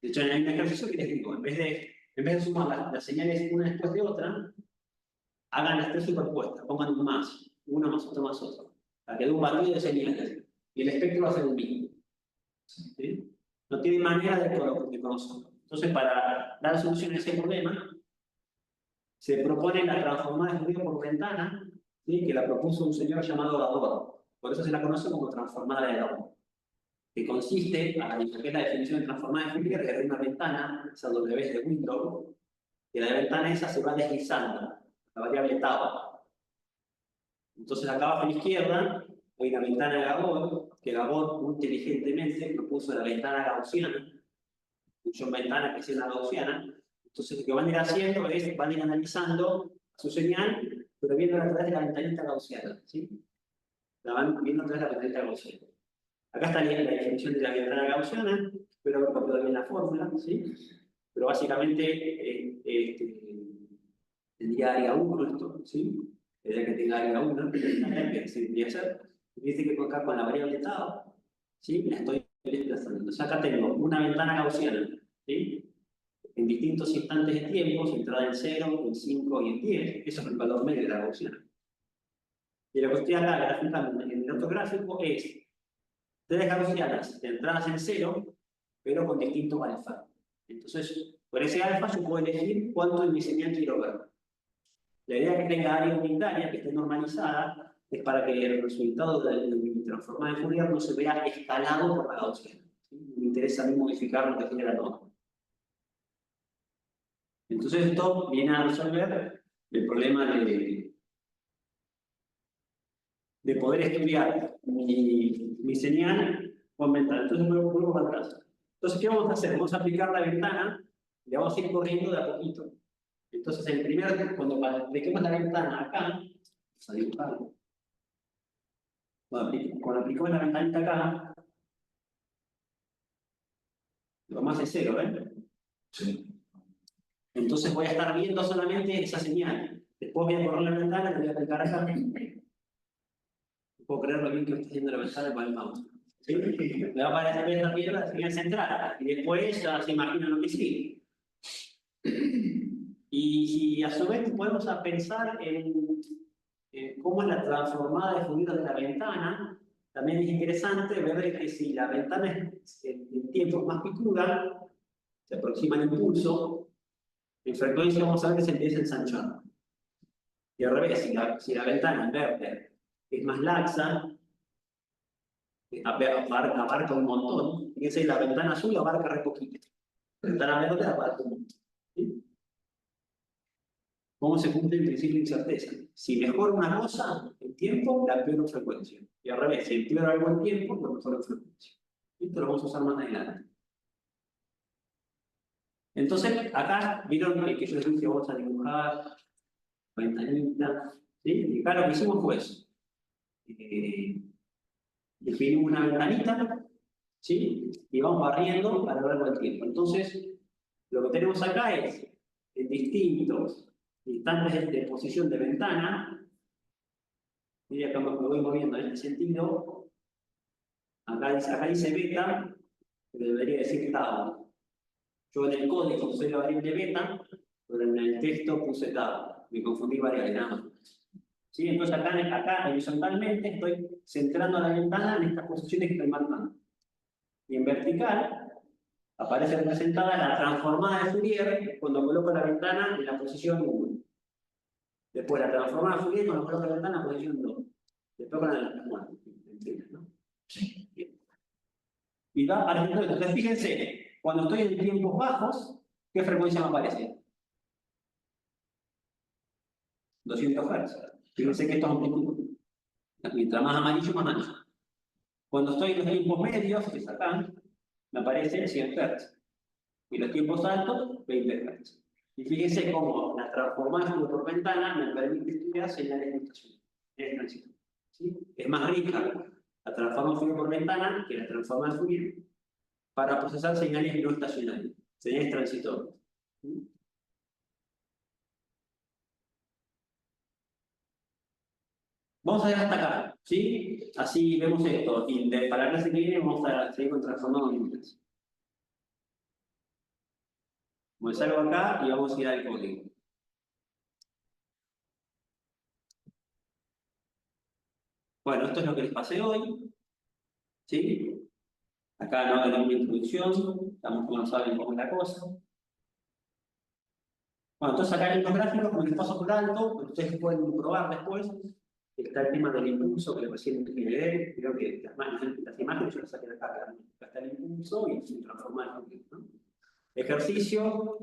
De hecho, hay un ejercicio que les digo, en vez de sumar las señales una después de otra, hagan las tres superpuestas, pongan un más, uno más otro más otro, para que dé un batido de señales. Y el espectro va a ser el mismo. ¿Sí? No tiene manera de conocerlo. Entonces, para dar solución a ese problema, se propone la transformada de Fourier por ventana, ¿sí? Que la propuso un señor llamado Gabor. Por eso se la conoce como transformada de Gabor. Que consiste, que es la definición de transformada de Fourier, que es una ventana, esa W de Windows, que la ventana esa se va deslizando, la variable tau. Entonces, acá abajo a la izquierda hay una ventana de Gabor, que Gabor muy inteligentemente propuso la ventana gaussiana, función ventana que es una gaussiana. Entonces, lo que van a ir haciendo es, van a ir analizando su señal, pero viéndola a través de la ventanita gaussiana, ¿sí? La van viendo a través de la ventanita gaussiana. Acá está la definición de la ventana gaussiana, espero haber copiado bien la fórmula, ¿sí? Pero básicamente tendría área 1 esto, ¿sí? Tendría que tenga área 1, que se debería ser. Dice que acá con la variable tau, ¿sí? La estoy desplazando. Entonces acá tengo una ventana gaussiana, ¿sí? En distintos instantes de tiempo, centrada en 0, en 5 y en 10. Eso es el valor medio de la gaussiana. Y lo que estoy acá graficando en el otro gráfico es tres gaussianas centradas en 0, pero con distinto alfa. Entonces, por ese alfa yo puedo elegir cuánto en mi señal quiero ver. La idea es que tenga área unitaria, que esté normalizada, es para que el resultado de mi transformada de Fourier no se vea escalado por la gaussiana. ¿Sí? Me interesa a mí modificar lo que genera todo. Entonces esto viene a resolver el problema de poder estudiar mi señal con ventana. Entonces me vuelvo para atrás. Entonces, ¿qué vamos a hacer? Vamos a aplicar la ventana y la vamos a ir corriendo de a poquito. Entonces, cuando apliquemos la ventana acá, vamos a dibujarlo. Cuando aplicamos la ventanita acá, lo más es 0, ¿eh? Sí. Entonces voy a estar viendo solamente esa señal. Después voy a correr la ventana y voy a aplicar acá. No puedo creer lo bien que me está haciendo la ventana con el mouse. ¿Sí? Me va a aparecer también la señal central. Y después ya se imagina lo que sigue. Y a su vez podemos pensar en cómo es la transformada de fluidos de la ventana. También es interesante ver que si la ventana en tiempo es más picuda, se aproxima el impulso, en frecuencia vamos a ver que se empieza a ensanchar. Y al revés, si la ventana en verde es más laxa, abarca un montón. Fíjense, la ventana azul abarca re poquito. La ventana verde abarca un montón. ¿Sí? ¿Cómo se cumple el principio de incerteza? Si mejora una cosa en tiempo, la empeoro en frecuencia. Y al revés, si empeora algo en tiempo, lo mejoro en frecuencia. Esto lo vamos a usar más adelante. Entonces, acá vieron que yo les dije vamos a dibujar ventanita. ¿Sí? Y acá lo que hicimos fue eso. Definimos una ventanita ¿sí? Y vamos barriendo a lo largo del tiempo. Entonces, lo que tenemos acá es, en distintos instantes de posición de ventana, y acá me voy moviendo en este sentido, acá dice beta, pero debería decir tau. Yo en el código puse la variable beta, pero en el texto puse tau. Me confundí varias nada más. ¿Sí? Entonces acá horizontalmente estoy centrando la ventana en estas posiciones que estoy marcando. Y en vertical aparece representada la transformada de Fourier cuando coloco la ventana en la posición 1. Después la transformada de Fourier cuando coloco la ventana en la posición 2. Después con la ¿no? Sí. Y va apareciendo. Entonces fíjense, cuando estoy en tiempos bajos, ¿qué frecuencia me aparece? 200 Hz. Fíjense que esto es amplitud. Mientras más amarillo, más ancho. Cuando estoy en los tiempos medios, que es acá, me aparece 100 Hz. Y los tiempos altos, 20 Hz. Y fíjense cómo la transformada por ventana me permite estudiar señales de estación. Es tránsito. ¿Sí? Es más rica la transformada por ventana que la transformada de Fourier para procesar señales no estacionarias, señales transitorias. ¿Sí? Vamos a ver hasta acá, ¿sí? Así vemos esto. Y para la clase que viene vamos a seguir con transformando límites. Voy a salgo acá y vamos a ir al código. Bueno, esto es lo que les pasé hoy. ¿Sí? Acá no tenemos una introducción, estamos como no saben cómo es la cosa. Bueno, entonces acá en los gráficos, como les paso por alto, ustedes pueden probar después. Está el tema del impulso que recién leer. Creo que las imágenes yo las saqué de acá. Acá está el impulso y se transforma en ¿no? Ejercicio.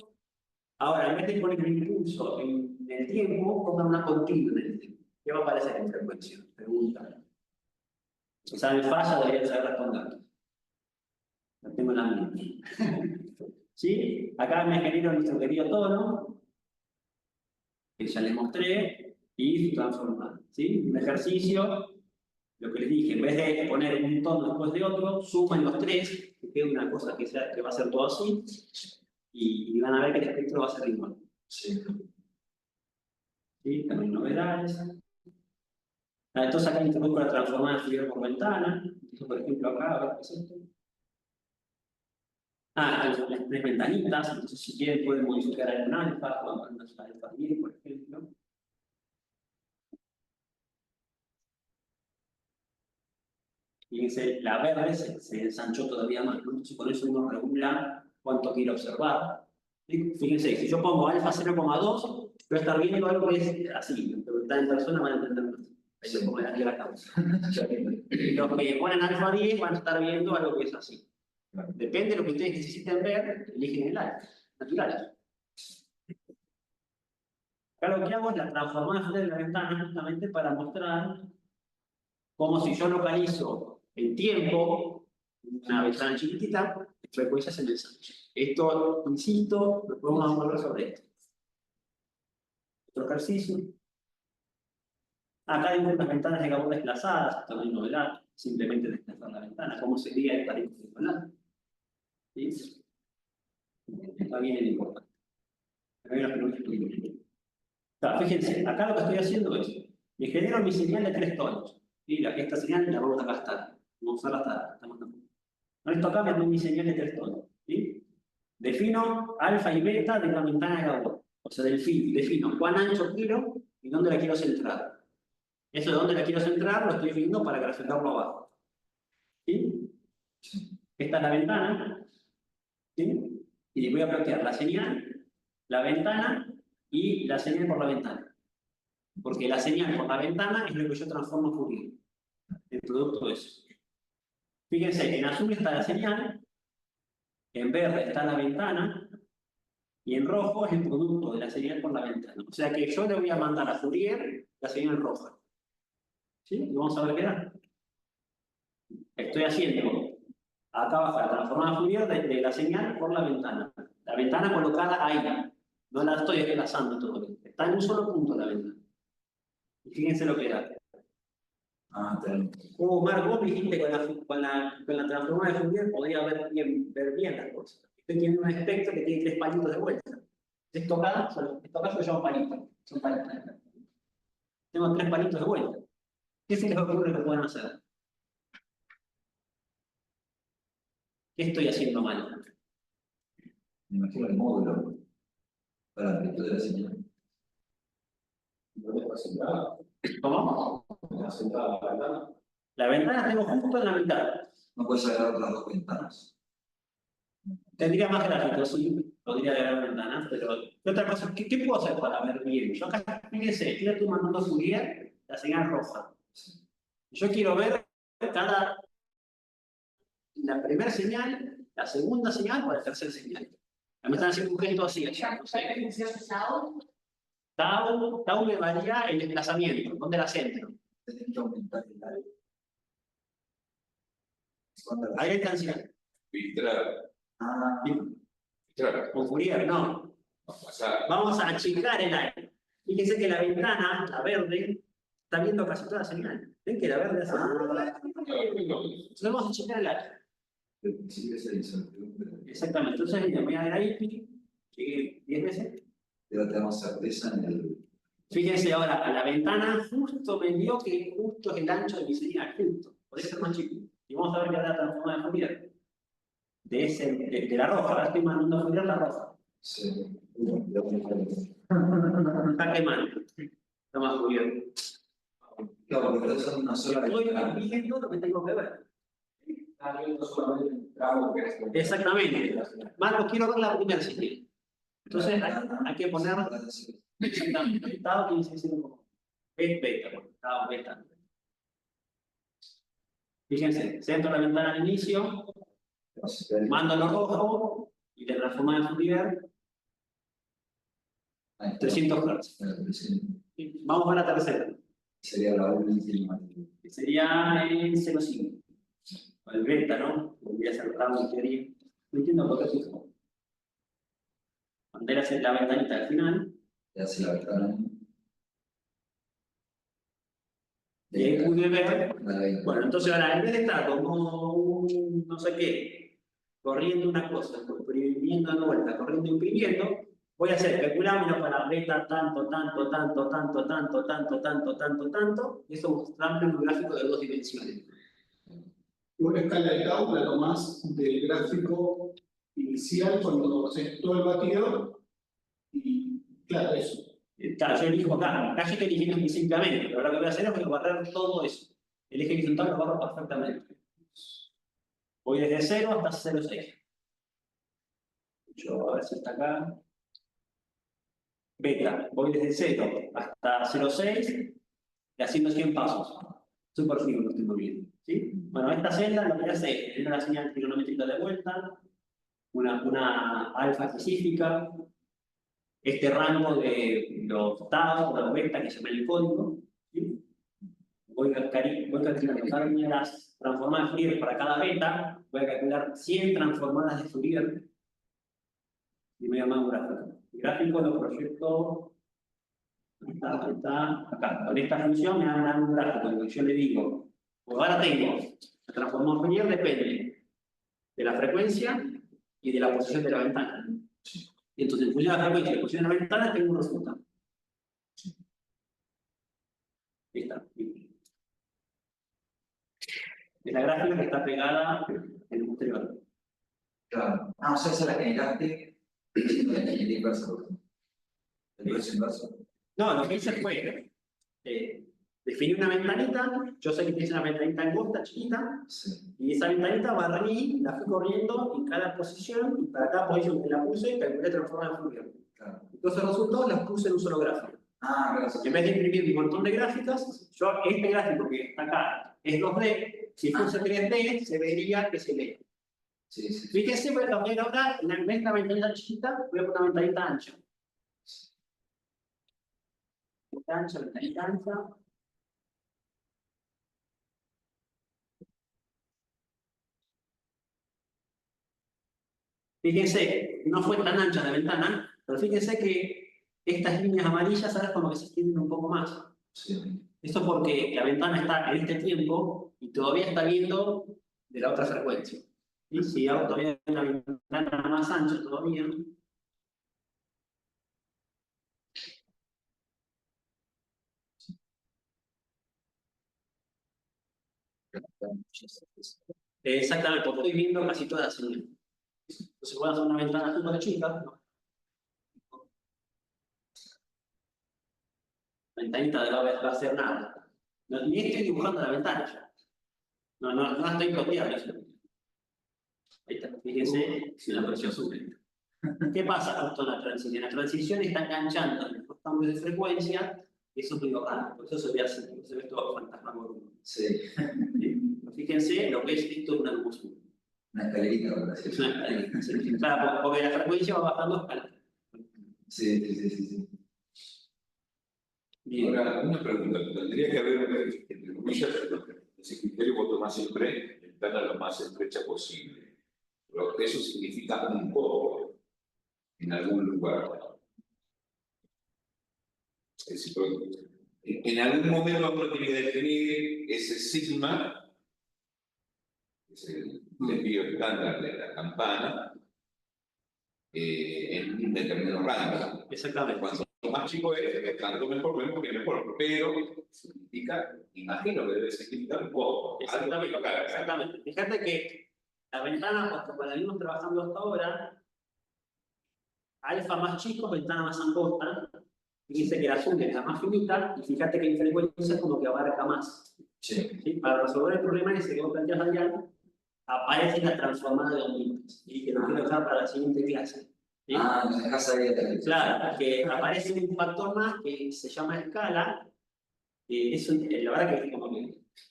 Ahora, en vez de poner el impulso en el tiempo, pongan una continua en el tiempo. ¿Qué va a aparecer en frecuencia? Pregunta. Si saben falla, deberían saber responder. No tengo la misma. ¿Sí? Acá me genero nuestro querido tono, que ya les mostré, y su transformada. ¿Sí? Un ejercicio, lo que les dije, en vez de poner un tono después de otro, suman los tres, que quede una cosa que va a ser todo así, y van a ver que el espectro va a ser igual. Sí. ¿Sí? También novedades. Entonces acá introduzco la transformada de Fourier por ventana. Entonces, por ejemplo, acá, a ver qué es esto. Las tres ventanitas, entonces si quieren pueden modificar algún alfa, o alfa 10, por ejemplo. Fíjense, la verde se ensanchó todavía más, ¿no? Entonces con eso uno regula cuánto quiere observar. Fíjense, si yo pongo alfa 0,2, voy a estar viendo algo que es así, pero está en persona van a entender más. Ahí lo pongo aquí a la causa. Los que ponen alfa 10 van a estar viendo algo que es así. Depende de lo que ustedes necesiten ver, eligen el alfa, natural. Acá lo que hago es la transformación de la ventana justamente para mostrar cómo si yo localizo el tiempo, una ventana chiquitita, la frecuencia se me ensancha. Esto, insisto, lo podemos volver sobre esto. Otro ejercicio. Acá hay unas ventanas de Gauss desplazadas, esto no hay novedad, simplemente desplazar la ventana. ¿Cómo sería esta dimensional? ¿Sí? Está bien el importante. Fíjense, acá lo que estoy haciendo es, me genero mi señal de 3 tonos. Y esta señal la vamos a gastar. Vamos a usarla hasta más. Esto acá me da mi señal de 3 tonos. ¿Sí? Defino alfa y beta de la ventana de Gauss. O sea, defino cuán ancho quiero y dónde la quiero centrar. Eso de dónde la quiero centrar lo estoy definiendo para graficarlo abajo. ¿Sí? Esta es la ventana. ¿Sí? Y voy a plantear la señal, la ventana y la señal por la ventana. Porque la señal por la ventana es lo que yo transformo en Fourier. El producto de eso. Fíjense, en azul está la señal, en verde está la ventana, y en rojo es el producto de la señal por la ventana. O sea que yo le voy a mandar a Fourier la señal roja. ¿Sí? Y vamos a ver qué da. Estoy haciendo acá abajo la transformada Fourier de la señal por la ventana. La ventana colocada ahí. No la estoy desplazando todo. Está en un solo punto la ventana. Y fíjense lo que da. Ah, tenemos. Marco, vos me dijiste con la transformada de Fourier podía ver bien las cosas. Estoy teniendo un espectro que tiene 3 palitos de vuelta. Esto acá se llama palito. Son palitos. Tengo 3 palitos de vuelta. ¿Qué se les ocurre que puedan hacer? ¿Qué estoy haciendo mal? Me imagino el módulo para la amplitud de la señal. ¿Cómo? La ventana tengo justo en la mitad. No puedes agregar otras 2 ventanas. Tendría más gráficos, sí. Podría agregar ventanas, pero ¿qué otra cosa? ¿Qué puedo hacer para ver bien? Yo acá, fíjense, estoy mandando Fourier la señal roja. Yo quiero ver la primera señal, la segunda señal o la tercera señal. Me están haciendo un gesto así. No sé. Tau me varía el desplazamiento, ¿dónde la centro? Tenés que aumentar el área. Ahí hay canción. Filtrar. Ah, Filtrar. Con Fourier, no. Pasar. Vamos a achicar el aire. Fíjense que la ventana, la verde, está viendo casi toda la señal. ¿Ven que la verde hace? Entonces vamos a achicar el aire. sí que se incertidumbre. Exactamente. Entonces le voy a dar ahí, llegué 10 veces. Pero tenemos certeza en el. Fíjense ahora, a la ventana justo me dio que justo es el ancho de mi señal, justo. Podría ser más chico. Y vamos a ver qué da la transformada de Fourier. De la roja, ahora estoy mandando a Fourier la roja. Sí. Está quemando. Está más Fourier. Claro, porque estás usando una sola Estoy ventana. viendo lo que tengo que ver. Está viendo solamente el tramo que es. Exactamente. Marcos, quiero ver la primera señal. Entonces hay que poner exactamente. Estado tiene que ser como beta, porque estado beta. Fíjense, centro de la ventana al inicio, mando lo rojo y de transformada de Fourier 300 Hz. Vamos a la tercera. Sería la última. Que sería el 0,5. El beta, ¿no? Podría ser ramo en teoría. No entiendo por qué se hizo. Mandé la ventanita al final. Te hace la ventana. Y ahí pude ver. La ventana. Bueno, entonces ahora, en vez de estar como un no sé qué, corriendo una cosa, imprimiendo de vuelta, corriendo y imprimiendo, voy a hacer calculámelo para beta tanto, y eso mostrarme un gráfico de 2 dimensiones. Una escala de Tau la tomás del gráfico inicial cuando haces todo el batido y claro, eso. Claro, yo elijo acá yo estoy eligiendo específicamente, pero lo que voy a hacer es voy a barrer todo eso. El eje horizontal lo barro perfectamente. Voy desde 0 hasta 0,6. Yo a ver si está acá. Beta, voy desde 0 hasta 0,6 y haciendo 100 pasos. Súper fino lo estoy moviendo. ¿Sí? Bueno, esta celda lo que hace es tener una señal trigonométrica de vuelta, una alfa específica, este rango de los tau, de los beta que se llama el código. ¿Sí? Voy a calcular las transformadas de Fourier para cada beta, voy a calcular 100 transformadas de Fourier y me voy a armar un gráfico. El gráfico lo proyecto. Está acá. Con esta función me van a dar un gráfico en el que yo le digo, pues ahora tengo la transformada Fourier depende de la frecuencia y de la posición de la ventana. Y entonces, en función de la frecuencia y la posición de la ventana, tengo un resultado. Ahí está. Es la gráfica que está pegada en el posterior. Claro. Ah, o sea, esa la generaste en el inverso. El proceso inverso. No, lo que hice fue definí una ventanita, yo sé que tiene una ventanita angosta, chiquita, Sí. y esa ventanita barrí, la fui corriendo en cada posición, y para cada posición que la puse, calculé transformada de Fourier. Claro. Entonces los resultados los puse en un solo gráfico. Ah, gracias. En vez de imprimir un montón de gráficas, yo este gráfico que está acá es 2D, si fuese 3D se vería que se lee. Sí, sí. Fíjense, voy a cambiar ahora, en vez de una ventanita chiquita, voy a poner una ventanita ancha. Ventanita ancha. Fíjense, no fue tan ancha la ventana, pero fíjense que estas líneas amarillas ahora como que se extienden un poco más. Sí. Esto es porque la ventana está en este tiempo y todavía está viendo de la otra frecuencia. ¿Sí? Si hago todavía una ventana más ancha todavía, exactamente, porque estoy viendo casi toda la señal. Entonces voy a hacer una ventana súper chica, ¿no? La ventanita de la va a hacer nada. No, ni estoy dibujando la ventana ya. No estoy copiando. Ahí está, fíjense en la versión súper. ¿Qué pasa justo en la transición? La transición está enganchando en los cambios de frecuencia, y eso es muy raro, por eso se ve así, se ve todo fantasmagórico. Sí, Fíjense lo que es esto de una hermosura. una escalerita, ¿verdad? Es una escalera. Sí, claro, porque la frecuencia va bajando escala. Sí. Bien. Ahora, una pregunta, tendría que haber, entre comillas, ese criterio vos tomás siempre ventana lo más estrecha posible. Pero eso significa un poco en algún lugar. Es decir, en algún momento uno tiene que definir ese sigma, que es el desvío estándar de la campana, en un determinado rango. Exactamente. Cuanto más chico es, tanto mejor, vemos que mejor. Pero significa, imagino que debe significar un poco. Exactamente. Fíjate que la ventana, hasta cuando venimos trabajando hasta ahora, alfa más chico, ventana más angosta. Fíjense que la azul es la más finita, y fíjate que en frecuencia como que abarca más. Sí. ¿Sí? Para resolver el problema ese que vos planteas allá, aparece la transformada de onditas, y que lo quiero dejar para la siguiente clase. ¿Sí? Nos dejas ahí atrás. Claro, que aparece un factor más que se llama escala, la verdad que es como que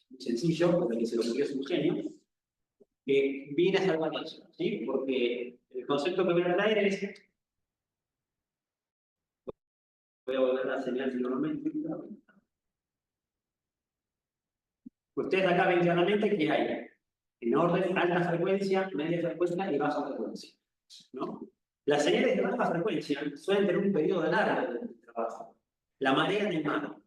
muy sencillo, porque el que se lo ocurrió es un genio, que viene a salvar eso, ¿sí? Porque el concepto que viene al aire es. Voy a volver a la señal trigonométrica. Ustedes acá ven claramente que hay en orden alta frecuencia, media frecuencia y baja frecuencia, ¿no? Las señales de baja frecuencia suelen tener un periodo largo de trabajo. La marea del mar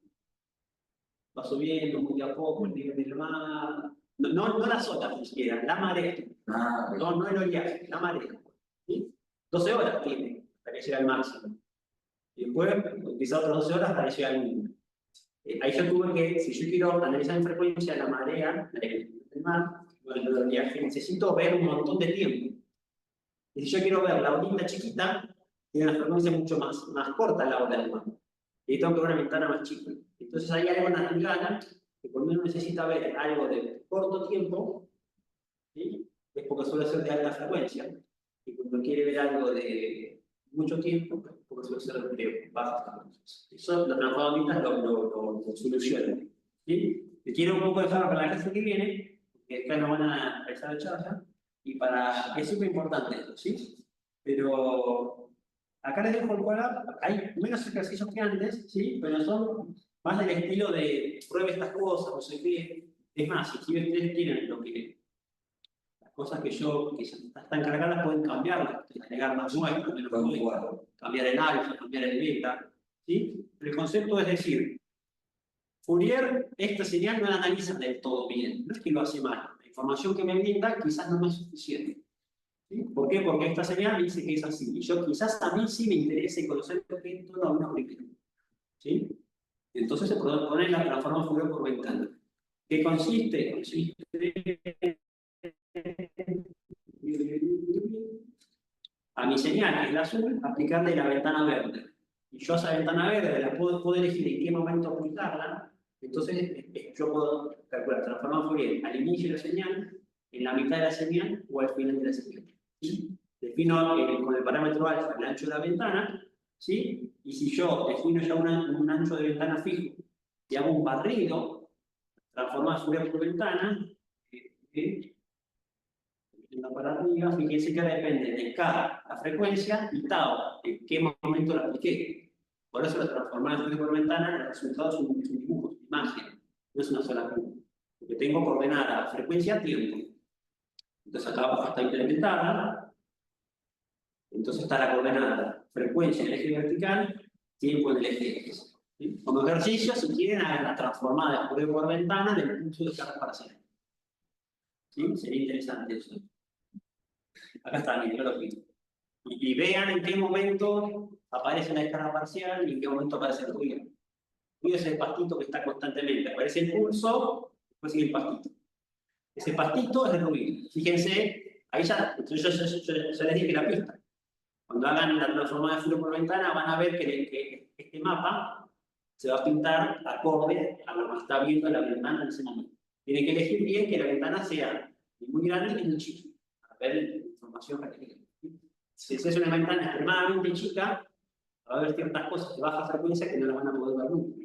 va subiendo muy a poco el nivel del mar. No las olas ni siquiera, la marea. No el oleaje, la marea. ¿Sí? 12 horas tiene hasta que llega al máximo. Y después, quizá otras 12 horas para llegar al mínimo. Ahí yo tuve que, si yo quiero analizar en frecuencia la marea del mar, bueno, el oleaje, necesito ver un montón de tiempo. Y si yo quiero ver la ondita chiquita, tiene una frecuencia mucho más corta la ola del mar. Y tengo que ver una ventana más chica. Entonces hay algo natural que cuando uno necesita ver algo de corto tiempo, ¿sí? Es porque suele ser de alta frecuencia. Y cuando quiere ver algo de mucho tiempo, porque suele ser de baja frecuencia. Eso las transformistas lo solucionan. ¿Sí? Te quiero un poco dejar para la clase que viene, porque acá no van a empezar a charla, y es súper importante esto, ¿sí? Pero acá les dejo el cuadrado, hay menos ejercicios que antes, ¿sí? Pero son más del estilo de pruebe estas cosas, no sé qué. Es más, si ustedes quieren las cosas que ya están cargadas pueden cambiarlas, agregar más muestras, menos muestras, cambiar el alfa, cambiar el beta, ¿sí? El concepto es decir, Fourier esta señal no la analiza del todo bien, no es que lo hace mal, la información que me brinda quizás no me es suficiente. ¿Sí? ¿Por qué? Porque esta señal me dice que es así, y yo quizás a mí sí me interese conocer lo que es toda una primera. ¿Sí? Entonces se pone la transforma Fourier por ventana. ¿Qué consiste? A mi señal, que es la azul, aplicarle la ventana verde. Y yo a esa ventana verde la puedo elegir en qué momento aplicarla. Entonces yo puedo calcular, transformar Fourier al inicio de la señal, en la mitad de la señal o al final de la señal. ¿Sí? Defino con el parámetro alfa el ancho de la ventana, ¿sí? Y si yo defino ya un ancho de ventana fijo y hago un barrido, transformar Fourier por ventana, para arriba, fíjense que depende de K, la frecuencia, y tau, en qué momento la apliqué. Por eso la transformada en por ventana, el resultado es un dibujo, una imagen, no es una sola curva. Porque tengo coordenada frecuencia, tiempo. Entonces acá abajo está implementada. Entonces está la coordenada frecuencia en el eje vertical, tiempo en el eje X. ¿Sí? Como ejercicio, si quieren, hagan la transformada de Fourier por ventana del pulso de carga parcial. ¿Sí? Sería interesante eso. Acá está, miren, yo lo pido. Y vean en qué momento aparece la descarga parcial y en qué momento aparece el ruido. El ruido es el pastito que está constantemente. Aparece el pulso, después sigue el pastito. Ese pastito es el ruido. Fíjense, ahí ya, entonces yo les dije la pista. Cuando hagan la transformada de Fourier por ventana, van a ver que este mapa se va a pintar acorde a lo que está viendo la ventana en ese momento. Tienen que elegir bien que la ventana sea ni muy grande ni muy chica, para ver la información que tienen. Si es una ventana extremadamente chica, va a haber ciertas cosas de baja frecuencia que no las van a poder ver nunca,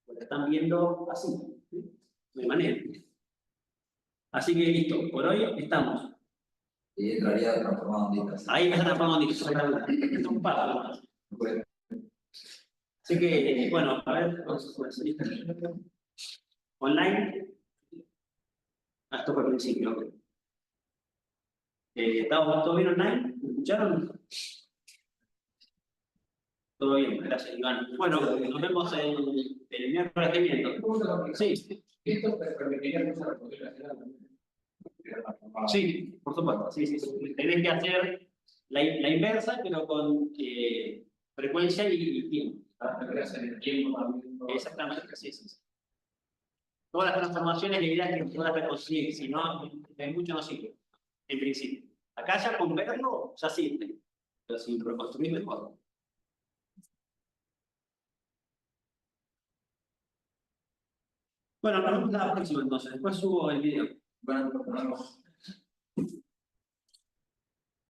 porque están viendo así, ¿sí? De manera. Así que listo, por hoy estamos. Y entraría transformado en onditas. Ahí está transformado en onditas. Esto es un paso nomás. Así que, bueno, a ver, online. Esto fue el principio. ¿Estamos todo bien online? ¿Me escucharon? Todo bien, gracias, Iván. Bueno, nos vemos en el miércoles que viene. Sí. Esto permitiría usar la potencia. Sí, por supuesto. Sí, sí, sí. Tenés que hacer la inversa, pero con frecuencia y tiempo. Exactamente, sí, sí. Todas las transformaciones, la idea es que todas las reconstruir, si no, de mucho no sirve, en principio. Acá ya con verlo, ya sirve, pero sin reconstruir mejor. Bueno, nos vemos la próxima entonces, después subo el video. Bueno, nos vemos.